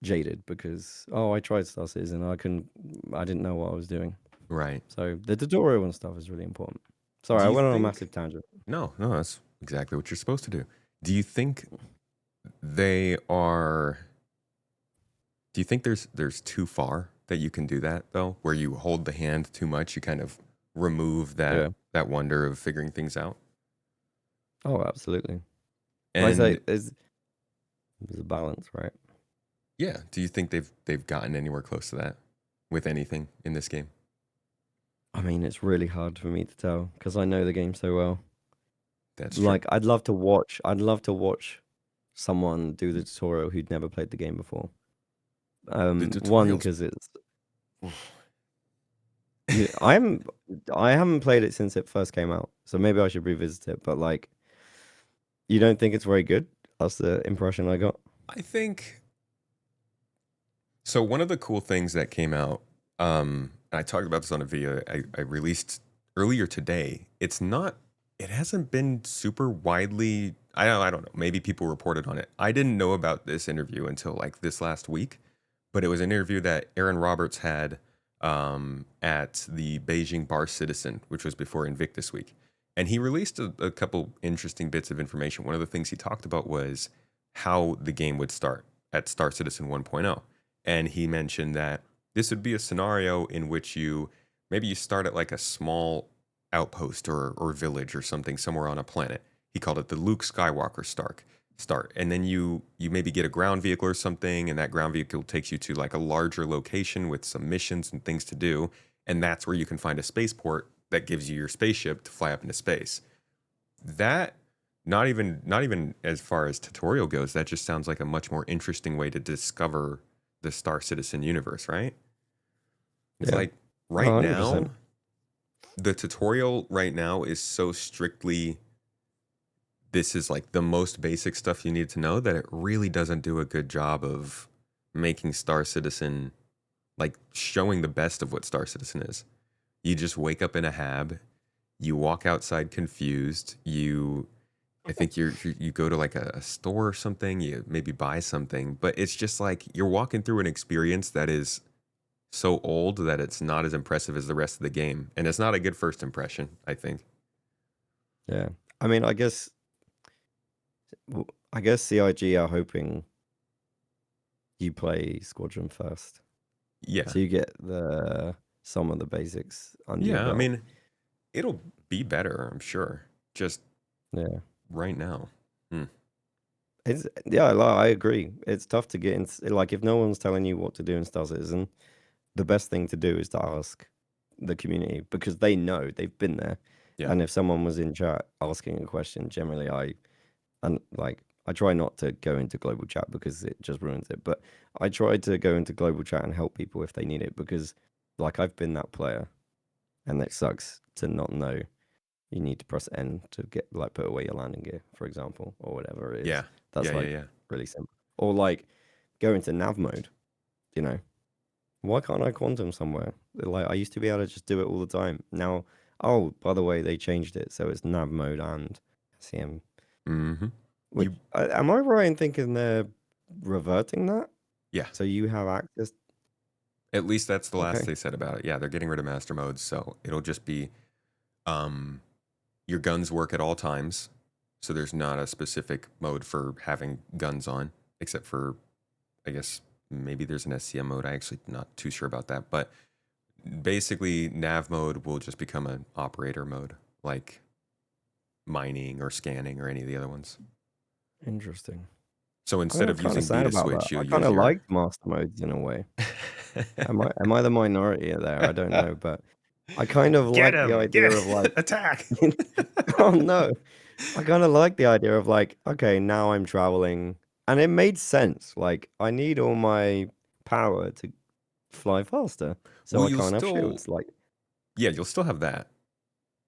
jaded because I tried Star Citizen, I didn't know what I was doing. Right. So the tutorial and stuff is really important. Sorry, Do I you went on a think? massive tangent. No, no, that's exactly what you're supposed to do. Do you think they are? Do you think there's too far that you can do that though, where you hold the hand too much, you kind of remove Yeah. that wonder of figuring things out? Oh, absolutely. Like I And say, there's a balance, right? yeah, do you think they've gotten anywhere close to that with anything in this game? I mean, it's really hard for me to tell because I know the game so well. That's true. Like, I'd love to watch someone do the tutorial who'd never played the game before. The One, tutorials. because it's Yeah, I haven't played it since it first came out, so maybe I should revisit it. But like, you don't think it's very good? That's the impression I got. I think so. One of the cool things that came out, and I talked about this on a video I released earlier today. It's not. It hasn't been super widely. I don't know. Maybe people reported on it. I didn't know about this interview until like this last week, but it was an interview that Aaron Roberts had at the Beijing Bar Citizen, which was before Invictus Week. And he released a couple interesting bits of information. One of the things he talked about was how the game would start at Star Citizen 1.0. And he mentioned that this would be a scenario in which maybe you start at like a small outpost or village or something somewhere on a planet. He called it the Luke Skywalker start, and then you maybe get a ground vehicle or something, and that ground vehicle takes you to like a larger location with some missions and things to do, and that's where you can find a spaceport that gives you your spaceship to fly up into space. That not even as far as tutorial goes, that just sounds like a much more interesting way to discover the Star Citizen universe, right? It's Yeah, like right 100%. now, the tutorial right now is so strictly this is like the most basic stuff you need to know that it really doesn't do a good job of making Star Citizen like showing the best of what Star Citizen is. You just wake up in a hab, you walk outside confused, I think you go to like a store or something, you maybe buy something, but it's just like you're walking through an experience that is so old that it's not as impressive as the rest of the game, and it's not a good first impression, I think. Yeah, I mean, I guess CIG are hoping you play Squadron first, Yeah. so you get some of the basics under your Yeah, I belt. mean, it'll be better, I'm sure. Just Yeah, right now. Hmm. I agree. It's tough to get in. Like, if no one's telling you what to do in Star Citizen, the best thing to do is to ask the community because they know they've been there. Yeah. And if someone was in chat asking a question, generally I try not to go into global chat because it just ruins it. But I try to go into global chat and help people if they need it because like I've been that player and it sucks to not know you need to press N to get like put away your landing gear, for example, or whatever it is. Yeah. That's Yeah, yeah, like yeah. really simple. Or like go into nav mode, you know. Why can't I quantum somewhere? Like I used to be able to just do it all the time. Now, oh, by the way, they changed it, so it's nav mode and SCM. Mm-hmm. Which You am I right in thinking they're reverting that? yeah. So you have access. At least that's the last Okay, they said about it. Yeah, they're getting rid of master modes, so it'll just be um your guns work at all times. So there's not a specific mode for having guns on, except for I guess maybe there's an SCM mode. I actually not too sure about that, but basically nav mode will just become an operator mode, like mining or scanning or any of the other ones. interesting. So instead of Kind of using sad B to about that. switch, you'll I kind use of your liked master modes in a way. Am I the minority there? I don't know, but I kind of Get like the him! idea Get of like, attack! oh no, I kind of like the idea of like, okay, now I'm traveling, and it made sense. Like, I need all my power to fly faster, so Well, I you'll can't have still shields. Like, yeah, you'll still have that.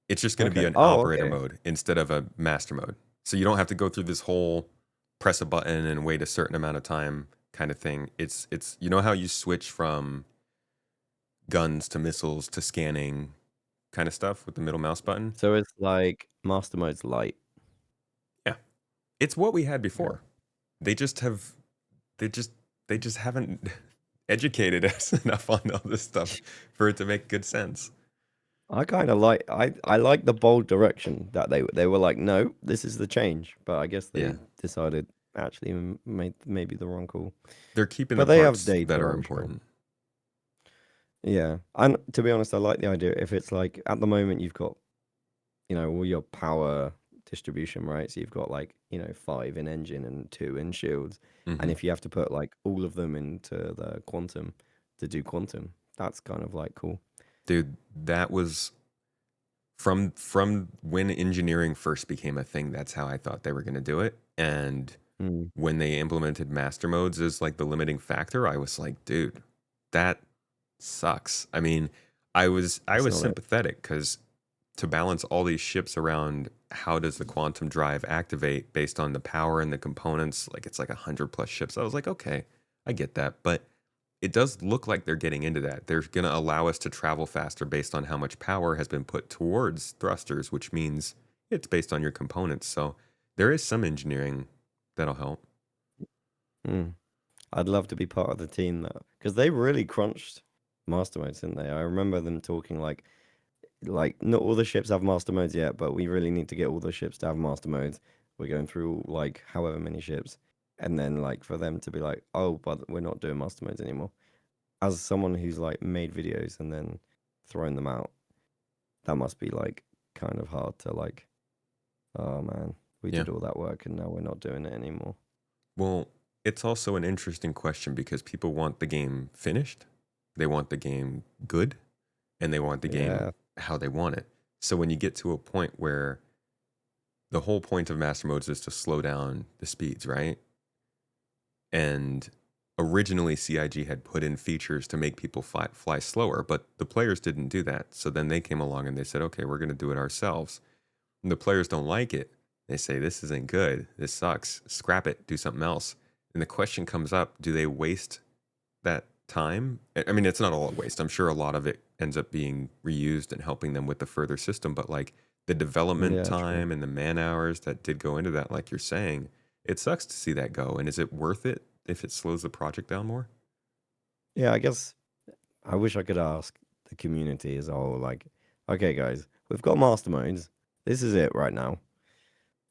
It's just going to be okay, an oh, operator okay, mode instead of a master mode. So you don't have to go through this whole press a button and wait a certain amount of time kind of thing. It's you know how you switch from guns to missiles to scanning kind of stuff with the middle mouse button? so it's like master mode's light. Yeah. It's what we had Okay. before. They just have they just they just haven't educated us enough on all this stuff for it to make good sense. I kind of like I like the bold direction that they were like, no, this is the change, but I guess Yeah. they decided actually made maybe the wrong call. They're keeping But the they have parts data, that are I'm sure. important. Yeah, and to be honest, I like the idea if it's like at the moment you've got all your power distribution, right? So you've got like 5 in engine and 2 in shields, and Hmm. if you have to put like all of them into the quantum to do quantum, that's kind of like cool. Dude, that was from when engineering first became a thing, that's how I thought they were going to do it. And Mm. when they implemented master modes as like the limiting factor, I was like, dude, that sucks. I mean, I It's was not it. sympathetic because to balance all these ships around how does the quantum drive activate based on the power and the components, like it's like 100 plus ships. I was like, okay, I get that, but it does look like they're getting into that. They're going to allow us to travel faster based on how much power has been put towards thrusters, which means it's based on your components. So there is some engineering that'll help. Mm. I'd love to be part of the team though, because they really crunched master modes, didn't they? I remember them talking like not all the ships have master modes yet, but we really need to get all the ships to have master modes. We're going through like however many ships, and then like for them to be like, oh, but we're not doing master modes anymore. As someone who's like made videos and then thrown them out, that must be like kind of hard to like, oh man, we Yeah. did all that work and now we're not doing it anymore. Well, it's also an interesting question because people want the game finished, they want the game good, and they want the game Yeah, how they want it. So when you get to a point where the whole point of master modes is to slow down the speeds, right? And originally CIG had put in features to make people fly slower, but the players didn't do that. So then they came along and they said, okay, we're going to do it ourselves. And the players don't like it. They say, this isn't good. This sucks. Scrap it. Do something else. And the question comes up, do they waste that time? I mean, it's not all a waste. I'm sure a lot of it ends up being reused and helping them with the further system. But like the development yeah, true. time and the man hours that did go into that, like you're saying, it sucks to see that go. And is it worth it if it slows the project down more? Yeah, I guess I wish I could ask the community as a whole, like, okay, guys, we've got master modes. This is it right now.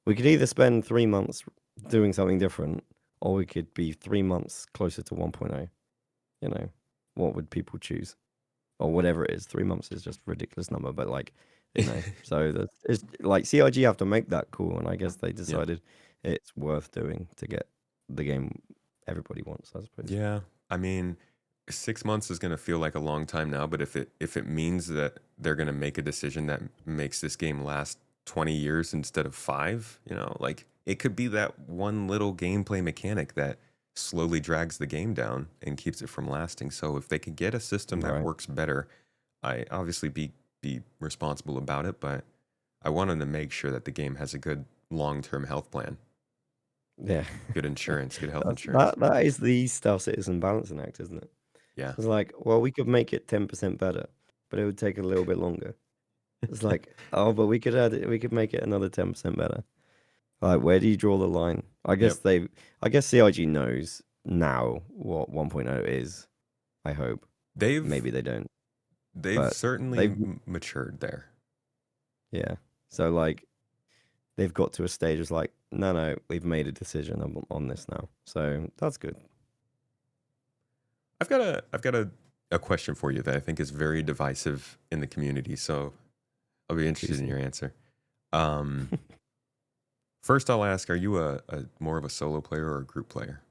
We could either spend 3 months doing something different, or we could be 3 months closer to 1.0. You know, what would people choose? Or whatever it is. 3 months is just a ridiculous number, but like, so it's like CIG have to make that call, and I guess they Yeah. decided it's worth doing to get the game everybody wants, I suppose. Yeah. I mean, 6 months is going to feel like a long time now, but if it means that they're going to make a decision that makes this game last 20 years instead of 5, like it could be that one little gameplay mechanic that slowly drags the game down and keeps it from lasting. So if they could get a system that Right. works better, I obviously be responsible about it, but I want them to make sure that the game has a good long-term health plan, Yeah. good insurance, good health That's, insurance. that is the Star Citizen balancing act, isn't it? Yeah. It's like, well, we could make it 10% better, but it would take a little bit longer. It's like, oh, but we could add it, we could make it another 10% better. Like, where do you draw the line? Yep. I guess CIG knows now what 1.0 is. I hope. They've Maybe they don't, They've but certainly they've, matured there. yeah. So like, they've got to a stage it's like, no, we've made a decision on this now. So that's good. I've got a question for you that I think is very divisive in the community. So I'll be interested in Juicy. your answer. Um, First, I'll ask: are you a more of a solo player or a group player?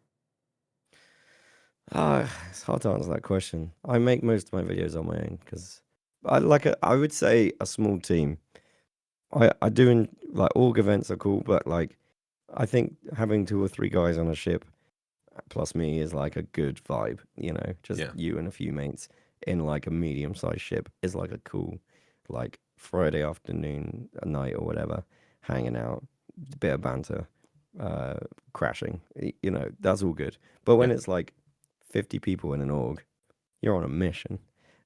It's hard to answer that question. I make most of my videos on my own because I would say a small team. I do like org events are cool, but like I think having 2 or 3 guys on a ship plus me is like a good vibe. Just Yeah. you and a few mates in like a medium-sized ship is like a cool like Friday afternoon, a night or whatever, hanging out, bit of banter, uh, crashing. That's all good. But when Yeah. it's like 50 people in an org, you're on a mission.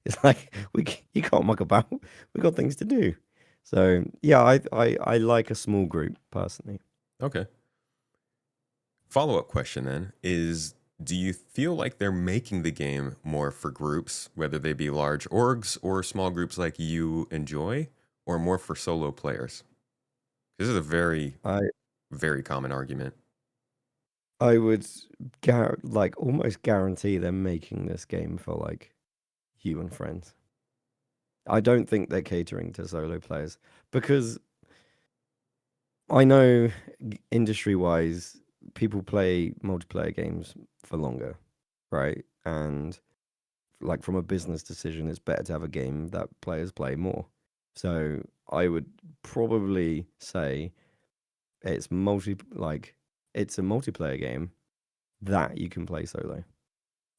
It's like you can't muck about. We got things to do. So yeah, I like a small group personally. Okay. Follow-up question then is: do you feel like they're making the game more for groups, whether they be large orgs or small groups like you enjoy, or more for solo players? This is a very, I very common argument. I would like almost guarantee they're making this game for like you and friends. I don't think they're catering to solo players because I know industry wise, people play multiplayer games for longer, right? And like from a business decision, it's better to have a game that players play more. So I would probably say it's a multiplayer game that you can play solo,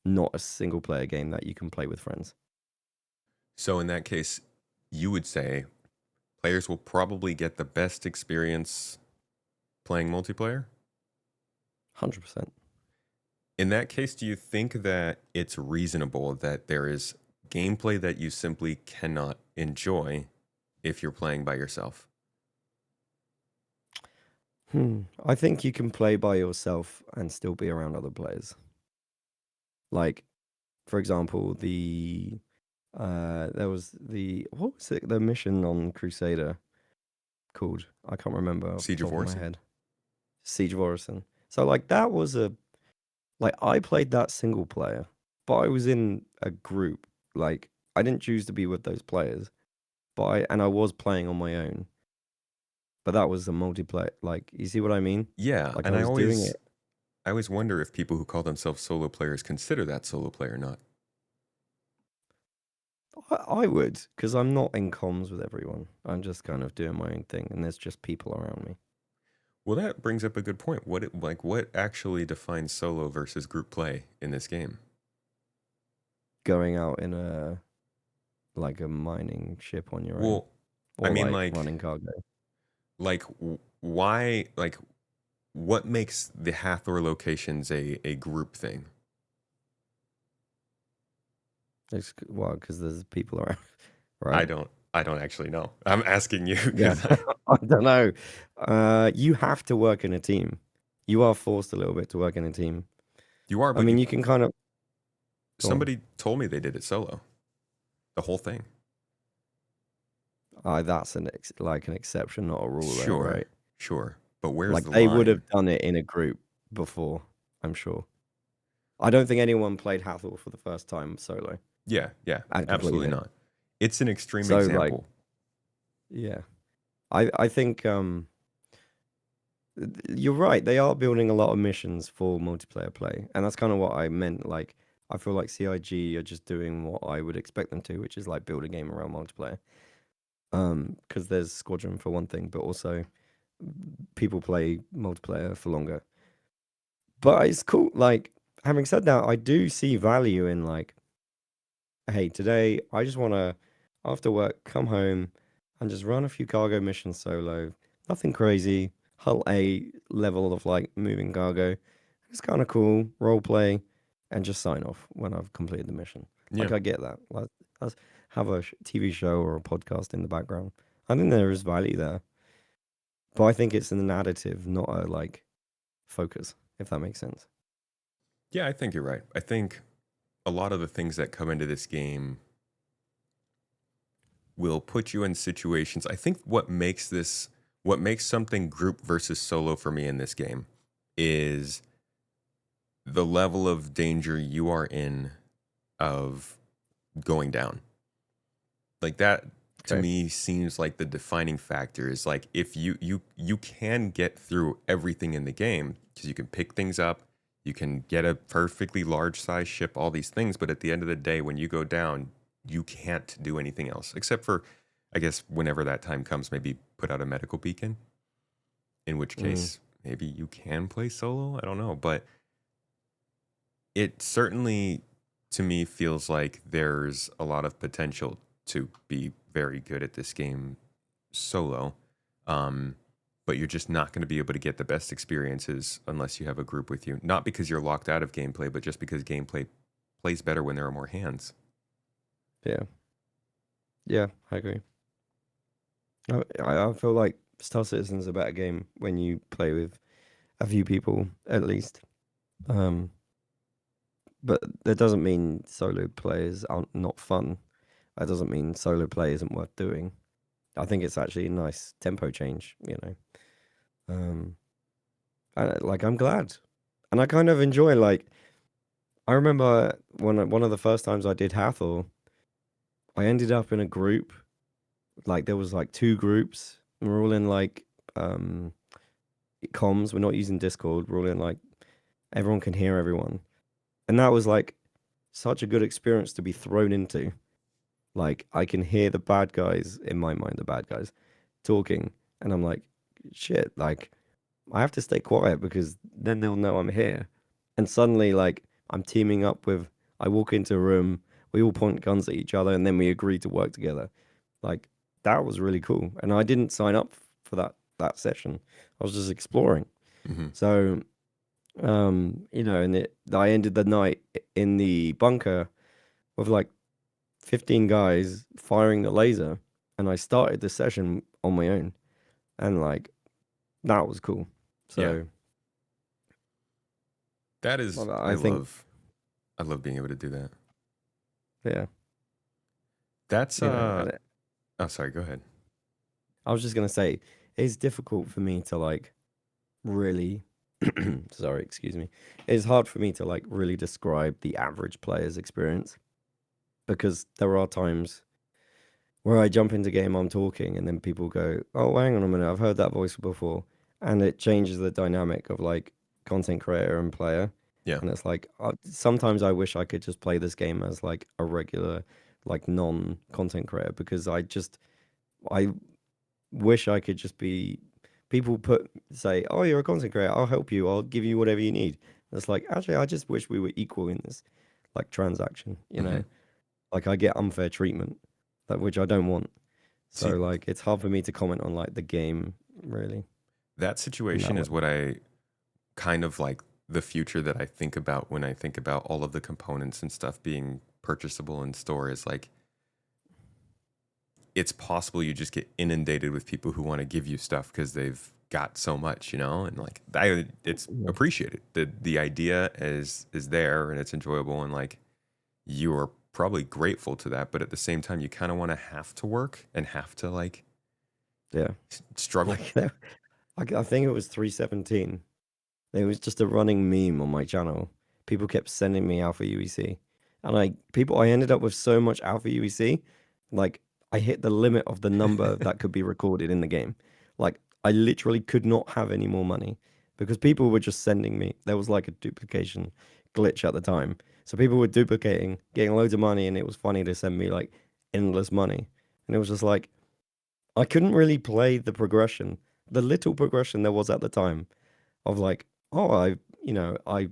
not a single player game that you can play with friends. So in that case, you would say players will probably get the best experience playing multiplayer? 100%. In that case, do you think that it's reasonable that there is gameplay that you simply cannot enjoy if you're playing by yourself? I think you can play by yourself and still be around other players. Like, for example, there was what was it? The mission on Crusader called? I can't remember off the Siege of top of my Orison? head. Siege of Orison. So like that was I played that single player, but I was in a group. Like I didn't choose to be with those players, but I was playing on my own. But that was a multiplayer. Like you see what I mean? Yeah, Like I and was doing it. I always wonder if people who call themselves solo players consider that solo play or not. I would, because I'm not in comms with everyone. I'm just kind of doing my own thing, and there's just people around me. Well, that brings up a good point. What actually defines solo versus group play in this game? Going out in a mining ship on your own, Well, I or mean, like running cargo. why, what makes the Hathor locations a group thing? Well, because there's people around, I right? don't, I don't actually know. I'm asking you Yeah, because I don't know. You have to work in a team. You are forced a little bit to work in a team. you are, I but mean, you, you can kind of go on. somebody told me they did it solo, the whole thing. That's like an exception, not a rule, though, Sure, right? sure. But where's Like the they would line? have done it in a group before, I'm sure. I don't think anyone played Hathor for the first time solo Yeah, yeah, and absolutely completed it. not. It's an extreme So like, example. yeah, I think you're right. They are building a lot of missions for multiplayer play, and that's kind of what I meant. Like, I feel like CIG are just doing what I would expect them to, which is like build a game around multiplayer. Because there's Squadron for one thing, but also people play multiplayer for longer. But it's cool. Like, having said that, I do see value in like, hey, today I just want to, after work, come home and just run a few cargo missions solo. Nothing crazy. Hull A level of like moving cargo. It's kind of cool. Role play and just sign off when I've completed the mission. Yeah, Like, I get that. Like, let's have a TV show or a podcast in the background. I think there is value there. But I think it's an additive, not a like focus, if that makes sense. yeah, I think you're right. I think a lot of the things that come into this game will put you in situations. I think what makes something group versus solo for me in this game is the level of danger you are in of going down. Like that to Okay. me seems like the defining factor is like if you can get through everything in the game because you can pick things up, you can get a perfectly large size ship, all these things, but at the end of the day when you go down, you can't do anything else except for I guess whenever that time comes maybe put out a medical beacon, in which Mm, case maybe you can play solo, I don't know, but it certainly to me feels like there's a lot of potential to be very good at this game solo. Um, but you're just not going to be able to get the best experiences unless you have a group with you. Not because you're locked out of gameplay, but just because gameplay plays better when there are more hands. yeah. Yeah, I agree. I feel like Star Citizen is a better game when you play with a few people at least. Um, but that doesn't mean solo players aren't not fun. That doesn't mean solo play isn't worth doing. I think it's actually a nice tempo change, you know. Um, like I'm glad, and I kind of enjoy. Like I remember one of the first times I did Hathor, I ended up in a group. Like there was like two groups, and we're all in like um comms. We're not using Discord. We're all in like everyone can hear everyone, and that was like such a good experience to be thrown into. Like I can hear the bad guys in my mind, the bad guys talking, and I'm like, shit. Like I have to stay quiet because then they'll know I'm here. And suddenly, like I'm teaming up with. I walk into a room we all point guns at each other, and then we agree to work together. Like that was really cool. And I didn't sign up for that session. I was just exploring. Hmm. So and I ended the night in the bunker with like 15 guys firing the laser, and I started the session on my own, and like that was cool. Yeah, So that is. I think, I love being able to do that. yeah, That's and Oh, sorry. Go ahead. I was just gonna say it's difficult for me to like really. Sorry, excuse me. It's hard for me to like really describe the average player's experience because there are times where I jump into game, I'm talking, and then people go, "Oh, hang on a minute, I've heard that voice before," and it changes the dynamic of like content creator and player. Yeah. And it's like sometimes I wish I could just play this game as like a regular, like non-content creator because I wish I could just be. People say, "Oh, you're a content creator. I'll help you. I'll give you whatever you need." And it's like actually, I just wish we were equal in this like transaction. Hmm. Like I get unfair treatment, that which I don't want. So See, like it's hard for me to comment on like the game really that in that situation way. is what I kind of like the future that I think about when I think about all of the components and stuff being purchasable in store is like it's possible you just get inundated with people who want to give you stuff because they've got so much, and like it's Yeah. appreciated. The idea is there and it's enjoyable and like you are probably grateful to that, but at the same time you kind of want to have to work and have to like Yeah. struggle. Like I think it was 317. It was just a running meme on my channel. People kept sending me Alpha UEC. And I ended up with so much Alpha UEC, like I hit the limit of the number that could be recorded in the game. Like I literally could not have any more money because people were just sending me. There was like a duplication glitch at the time. So people were duplicating, getting loads of money, and it was funny to send me like endless money. And it was just like I couldn't really play the progression, the little progression there was at the time of like, oh, I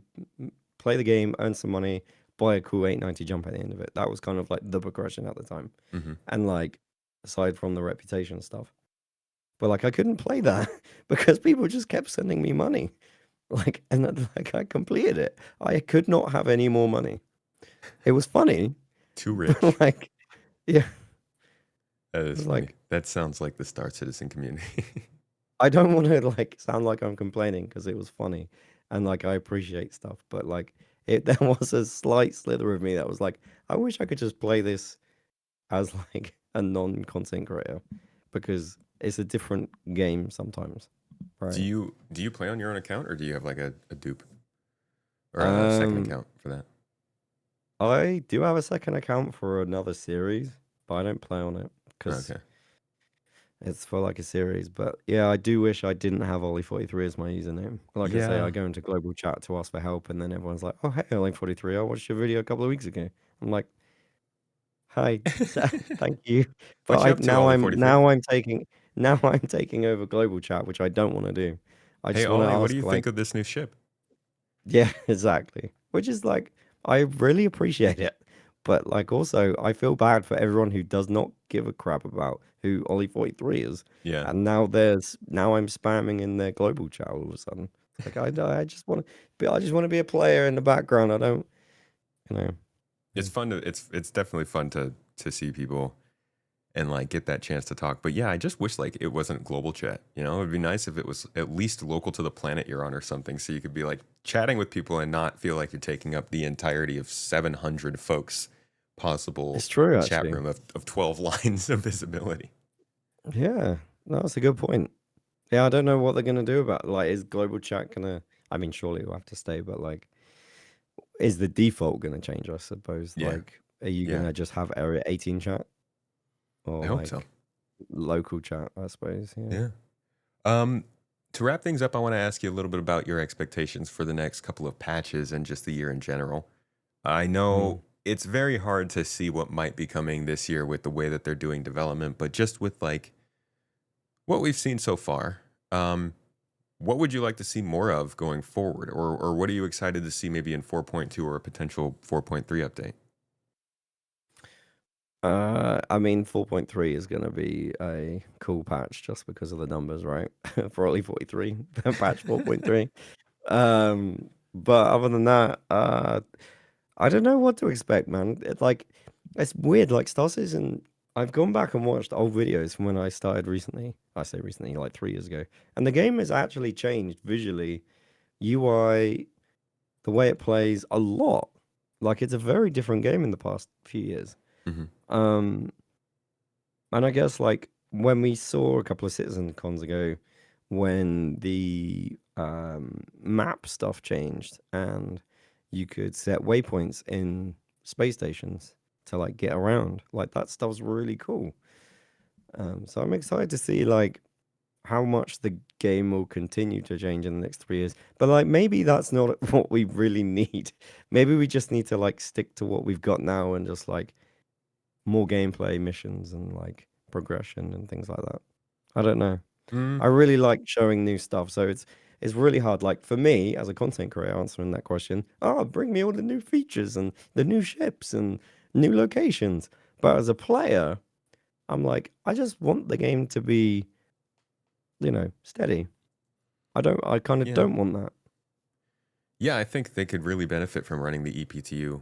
play the game, earn some money, buy a cool 890 jump at the end of it. That was kind of like the progression at the time. Hmm. And like, aside from the reputation stuff, but like, I couldn't play that because people just kept sending me money. Like, and like, I completed it. I could not have any more money. It was funny, Too but rich. like, yeah, That it is was funny. like, That sounds like the Star Citizen community. I don't want to like sound like I'm complaining because it was funny and like I appreciate stuff, but like there was a slight slither of me that was like, I wish I could just play this as like a non-content creator because it's a different game sometimes, do right? you play on your own account or do you have like a dupe or a second Um, account for that? I do have a second account for another series, but I don't play on it because Okay. it's for like a series. But yeah, I do wish I didn't have Ollie43 as my username. Like I say, I Yeah. go into global chat to ask for help, and then everyone's like, "Oh, hey, Ollie43, I watched your video a couple of weeks ago." I'm like, "Hi, thank you," but What you I up to, Ollie 43? now I'm taking over global chat, which I don't want to do. I Hey just want to Ollie, what do ask you like, think of this new ship? yeah, exactly. Which is like, I really appreciate it. But like also I feel bad for everyone who does not give a crap about who Ollie43 is. Yeah. And now I'm spamming in their global chat all of a sudden. It's like I just want to be a player in the background. I don't, you know. It's Mm. fun to it's definitely fun to see people and like get that chance to talk. But yeah, I just wish like it wasn't global chat. It'd be nice if it was at least local to the planet you're on or something, so you could be like chatting with people and not feel like you're taking up the entirety of 700 folks possible It's true chat actually. room of 12 lines of visibility. Yeah. No, that's a good point. Yeah, I don't know what they're gonna do about like is global chat gonna, I mean surely it'll have to stay, but like is the default gonna change, I suppose? Yeah, Like are you yeah, gonna just have area 18 chat I or hope so. like local chat, I suppose. Yeah. Yeah. Um, to wrap things up, I want to ask you a little bit about your expectations for the next couple of patches and just the year in general. I know Mm. it's very hard to see what might be coming this year with the way that they're doing development, but just with like what we've seen so far, what would you like to see more of going forward, or what are you excited to see maybe in 4.2 or a potential 4.3 update? I mean, 4.3 is going to be a cool patch just because of the numbers, right? For Olli43, patch 4.3. But other than that, I don't know what to expect, man. It's weird. Like Star Citizen, I've gone back and watched old videos from when I started recently. I say recently, like 3 years ago, and the game has actually changed visually, UI, the way it plays a lot. Like it's a very different game in the past few years. Hmm. Um, and I guess like when we saw a couple of Citizen cons ago, when the map stuff changed and you could set waypoints in space stations to like get around, like that stuff's really cool. So I'm excited to see like how much the game will continue to change in the next 3 years. But like maybe that's not what we really need. Maybe we just need to like stick to what we've got now and just like more gameplay missions and like progression and things like that. I don't know. Mm, I really like showing new stuff, so it's really hard. Like for me as a content creator, answering that question, oh, bring me all the new features and the new ships and new locations. But as a player, I'm like, I just want the game to be, steady. I kind of yeah. don't want that. Yeah, I think they could really benefit from running the EPTU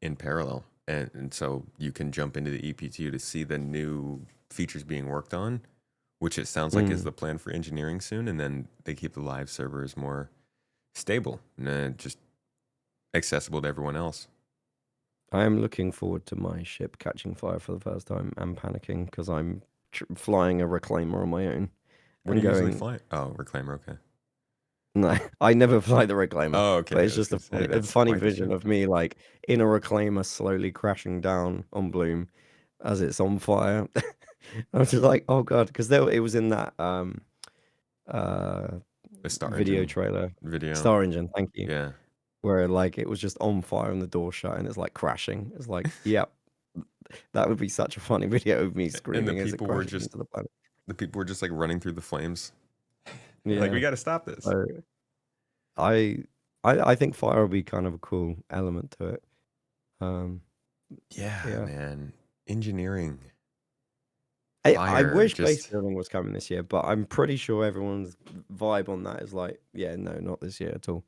in parallel. And so you can jump into the EPTU to see the new features being worked on, which it sounds like is Mm. the plan for engineering soon. And then they keep the live servers more stable and just accessible to everyone else. I am looking forward to my ship catching fire for the first time and panicking because I'm flying a reclaimer on my own What do and you usually going, fly? Oh, Reclaimer, okay. no, I never fly the reclaimer, Oh, but okay. I it's was just going to say, a that's funny quite the vision ship. of me like in a reclaimer slowly crashing down on Bloom as it's on fire. I was just like, oh god, because it was in that uh The Star video Engine trailer, video. Star Engine, thank you, Yeah. where like it was just on fire and the door shut and it's like crashing. It's like, yep, that would be such a funny video of me And screaming as it crashes into the planet. the people were just like running through the flames. They're like, we Yeah, got to stop this. so I, I think fire will be kind of a cool element to it. Um, Yeah, yeah. man. Engineering, I fire, wish base just building was coming this year, but I'm pretty sure everyone's vibe on that is like, yeah, no, not this year at all.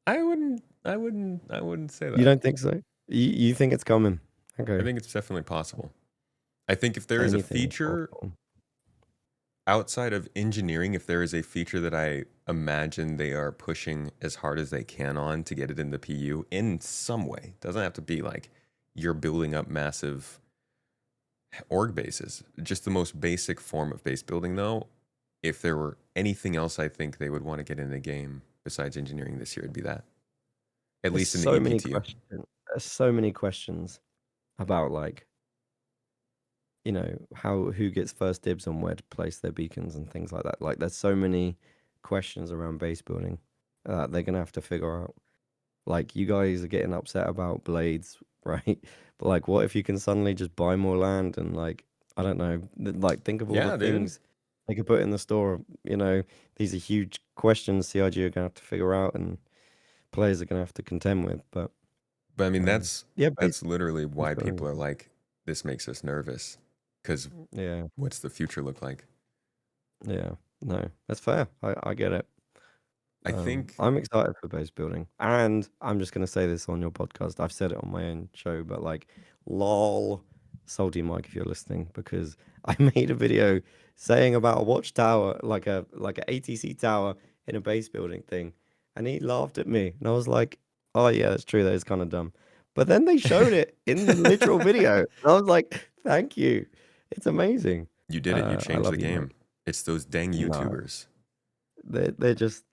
I wouldn't say You that. don't think so? You think it's coming? I Okay. think it's definitely possible. I think if there is a Anything is feature possible. outside of engineering, if there is a feature that I imagine they are pushing as hard as they can on to get it in the PU in some way, doesn't have to be like you're building up massive org bases. Just the most basic form of base building, though. If there were anything else, I think they would want to get in the game besides engineering this year, it'd be that. At There's least in the so many EPTU. questions. There's so many questions about like, who gets first dibs on where to place their beacons and things like that. Like, there's so many questions around base building they're gonna have to figure out. Like, you guys are getting upset about blades, right? But like, what if you can suddenly just buy more land and like, I don't know, like think of all the Yeah, dude. things they could put in the store. These are huge questions CIG are gonna have to figure out and players are gonna have to contend with. But But I mean, yeah, that's literally base why building people is are cool. like, this makes us nervous. Because Yeah, what's the future look like? yeah, no, that's fair. I get it. I think, I'm excited for base building, and I'm just gonna say this on your podcast. I've said it on my own show, but like, lol, salty Mike, if you're listening, because I made a video saying about a watchtower, like a ATC tower in a base building thing, and he laughed at me, and I was like, oh yeah, that's true. That is kind of dumb. But then they showed it in the literal video, and I was like, thank you. It's amazing. you did it. You I changed the love you, game. Mike. It's those dang No, YouTubers. they're just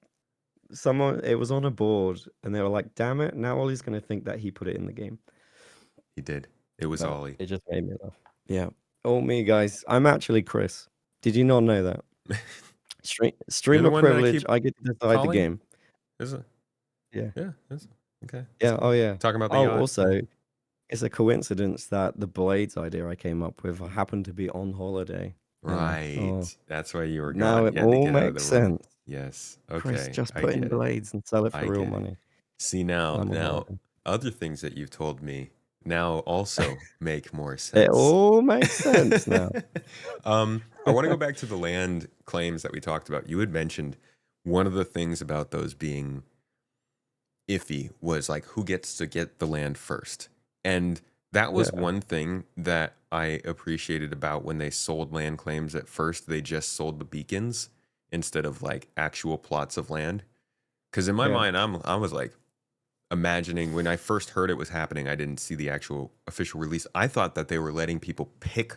someone. It was on a board, and they were like, "Damn it! Now Ollie's gonna think that he put it in the game." He did. It was But Ollie. it just made me laugh. Yeah. Oh me, guys. I'm actually Chris. Did you not know that? You're the Streamer one that I privilege. keep I get to decide the calling? game. Is it? Yeah. Yeah. Okay. That's Yeah. cool. Oh yeah. Talking about the Oh, yacht. Yeah. also, it's a coincidence that the blades idea I came up with happened to be on holiday. Right. Oh, That's why you were now gone. it You had to all get out of makes the way. sense. Yes. Chris, Okay. just I put in get it. blades and sell it for I real get it. money See while now, I'm on holiday. other things that you've told me. now also make more It sense. all makes sense now. I want to go back to the land claims that we talked about. You had mentioned one of the things about those being iffy was like who gets to get the land first. And that was Yeah, one thing that I appreciated about when they sold land claims at first. They just sold the beacons instead of like actual plots of land. Because in my yeah. mind, I was like imagining when I first heard it was happening, I didn't see the actual official release. I thought that they were letting people pick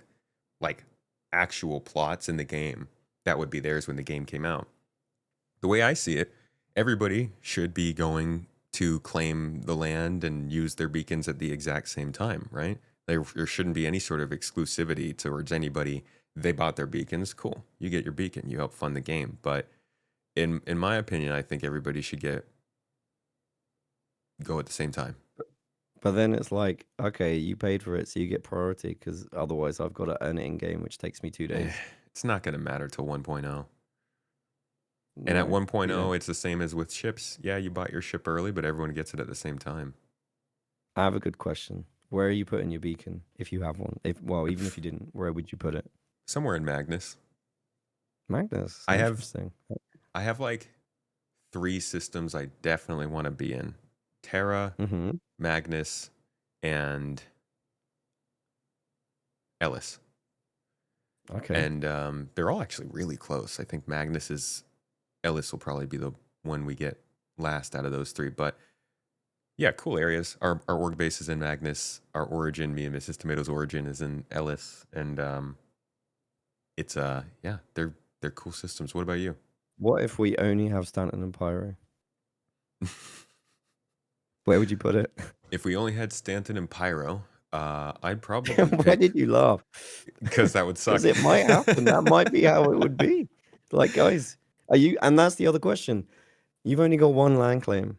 like actual plots in the game that would be theirs when the game came out. The way I see it, everybody should be going to claim the land and use their beacons at the exact same time, right? There shouldn't be any sort of exclusivity towards anybody. They bought their beacons, cool. You get your beacon, you help fund the game. But in my opinion, I think everybody should go at the same time. But then it's like, okay, you paid for it, so you get priority because otherwise I've got to earn it in game, which takes me 2 days. It's not going to matter till 1.0. And at No, 1.0, it's the same as with ships. Yeah, you bought your ship early, but everyone gets it at the same time. I have a good question. Where are you putting your beacon if you have one? Even if you didn't, where would you put it? Somewhere in Magnus. Magnus. I have Interesting. like 3 systems I definitely want to be in: Terra, Mm-hmm. Magnus, and Ellis. Okay. And they're all actually really close. I think Ellis will probably be the one we get last out of those 3. But yeah, cool areas. Our org base is in Magnus. Our origin, me and Mrs. Tomato's origin, is in Ellis. And it's yeah, they're cool systems. What about you? What if we only have Stanton and Pyro? Where would you put it? If we only had Stanton and Pyro, I'd probably Why pick did you laugh? because that would suck. Because it might happen. That might be how it would be. Like, guys, are you? And that's the other question. You've only got one land claim.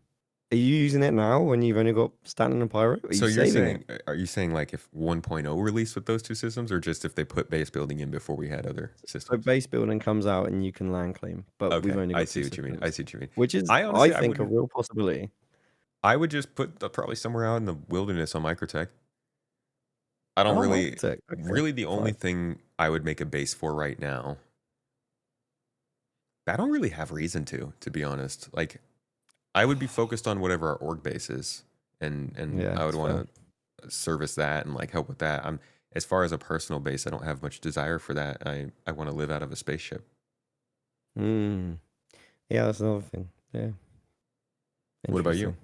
Are you using it now when you've only got Stanton and Pyro? Are So you you're saving saying, it? are you saying like if 1.0 released with those 2 systems, or just if they put base building in before we had other So systems? base building comes out and you can land claim, but we've Okay, only I got see 2 what you mean. I systems, see what you mean. which is, I I honestly, think, a real possibility. I would just put probably somewhere out in the wilderness on Microtech. I don't Oh, really, Microtech. Okay, really the only fine. thing I would make a base for right now. I don't really have reason to be honest. Like I would be focused on whatever our org base is, and Yeah, I would it's fair. want to service that and like help with that. As far as a personal base, I don't have much desire for that. I want to live out of a spaceship. Mm. Yeah, that's another thing. Yeah, What about you? interesting.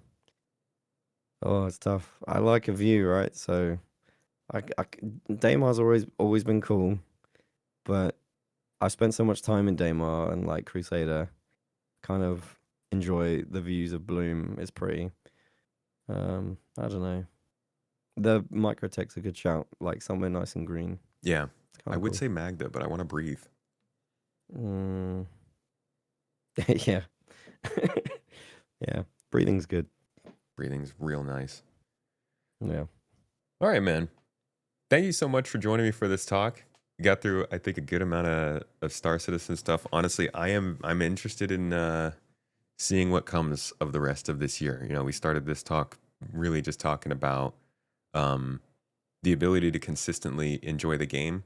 Oh, it's tough. I like a view, right? So Daymar's always been cool, but I spent so much time in Daymar and like Crusader, kind of enjoy the views of Bloom. It's pretty. I don't know. The Microtech's a good shout, like somewhere nice and green. Yeah, It's I kind of would cool. say Magda, but I want to breathe. Mm. Yeah. Yeah. Breathing's good. Breathing's real nice. Yeah. All right, man. Thank you so much for joining me for this talk. We got through, I think, a good amount of Star Citizen stuff. Honestly, I'm interested in seeing what comes of the rest of this year. You know, we started this talk really just talking about um, the ability to consistently enjoy the game.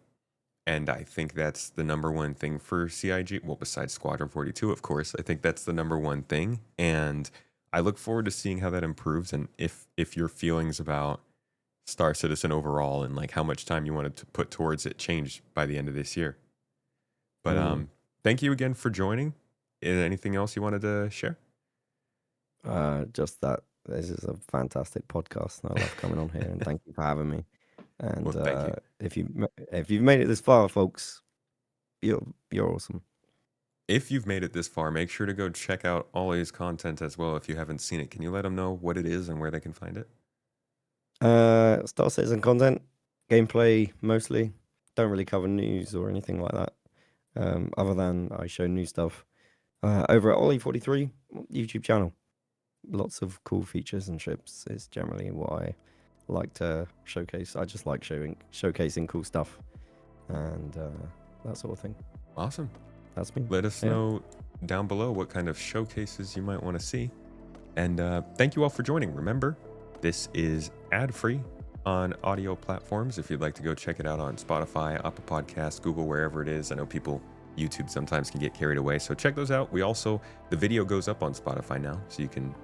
And I think that's the number one thing for CIG. Well, besides Squadron 42, of course, I think that's the number one thing. And I look forward to seeing how that improves, and if your feelings about Star Citizen overall and like how much time you wanted to put towards it changed by the end of this year. But thank you again for joining. Is there anything else you wanted to share? Just that this is a fantastic podcast, and I love coming on here. And thank you for having me. And Well, thank you. if you've made it this far, folks, you're awesome. If you've made it this far, make sure to go check out Ollie's content as well. If you haven't seen it, can you let them know what it is and where they can find it? Star Citizen content, gameplay mostly. Don't really cover news or anything like that. Other than I show new stuff over at Olli43 YouTube channel. Lots of cool features and ships is generally what I like to showcase. I just like showcasing cool stuff and that sort of thing. Awesome. That's me. Let us know down below what kind of showcases you might want to see. And thank you all for joining. Remember, this is ad-free. on audio platforms. If you'd like to go check it out on Spotify, Apple Podcasts, Google, wherever it is. I know YouTube sometimes can get carried away. So check those out. The video goes up on Spotify now, so you can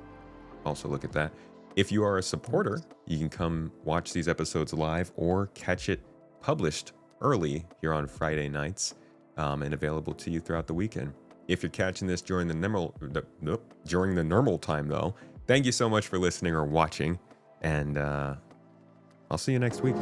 also look at that. If you are a supporter, you can come watch these episodes live or catch it published early here on Friday nights and available to you throughout the weekend. If you're catching this during the normal time, though, thank you so much for listening or watching, and I'll see you next week.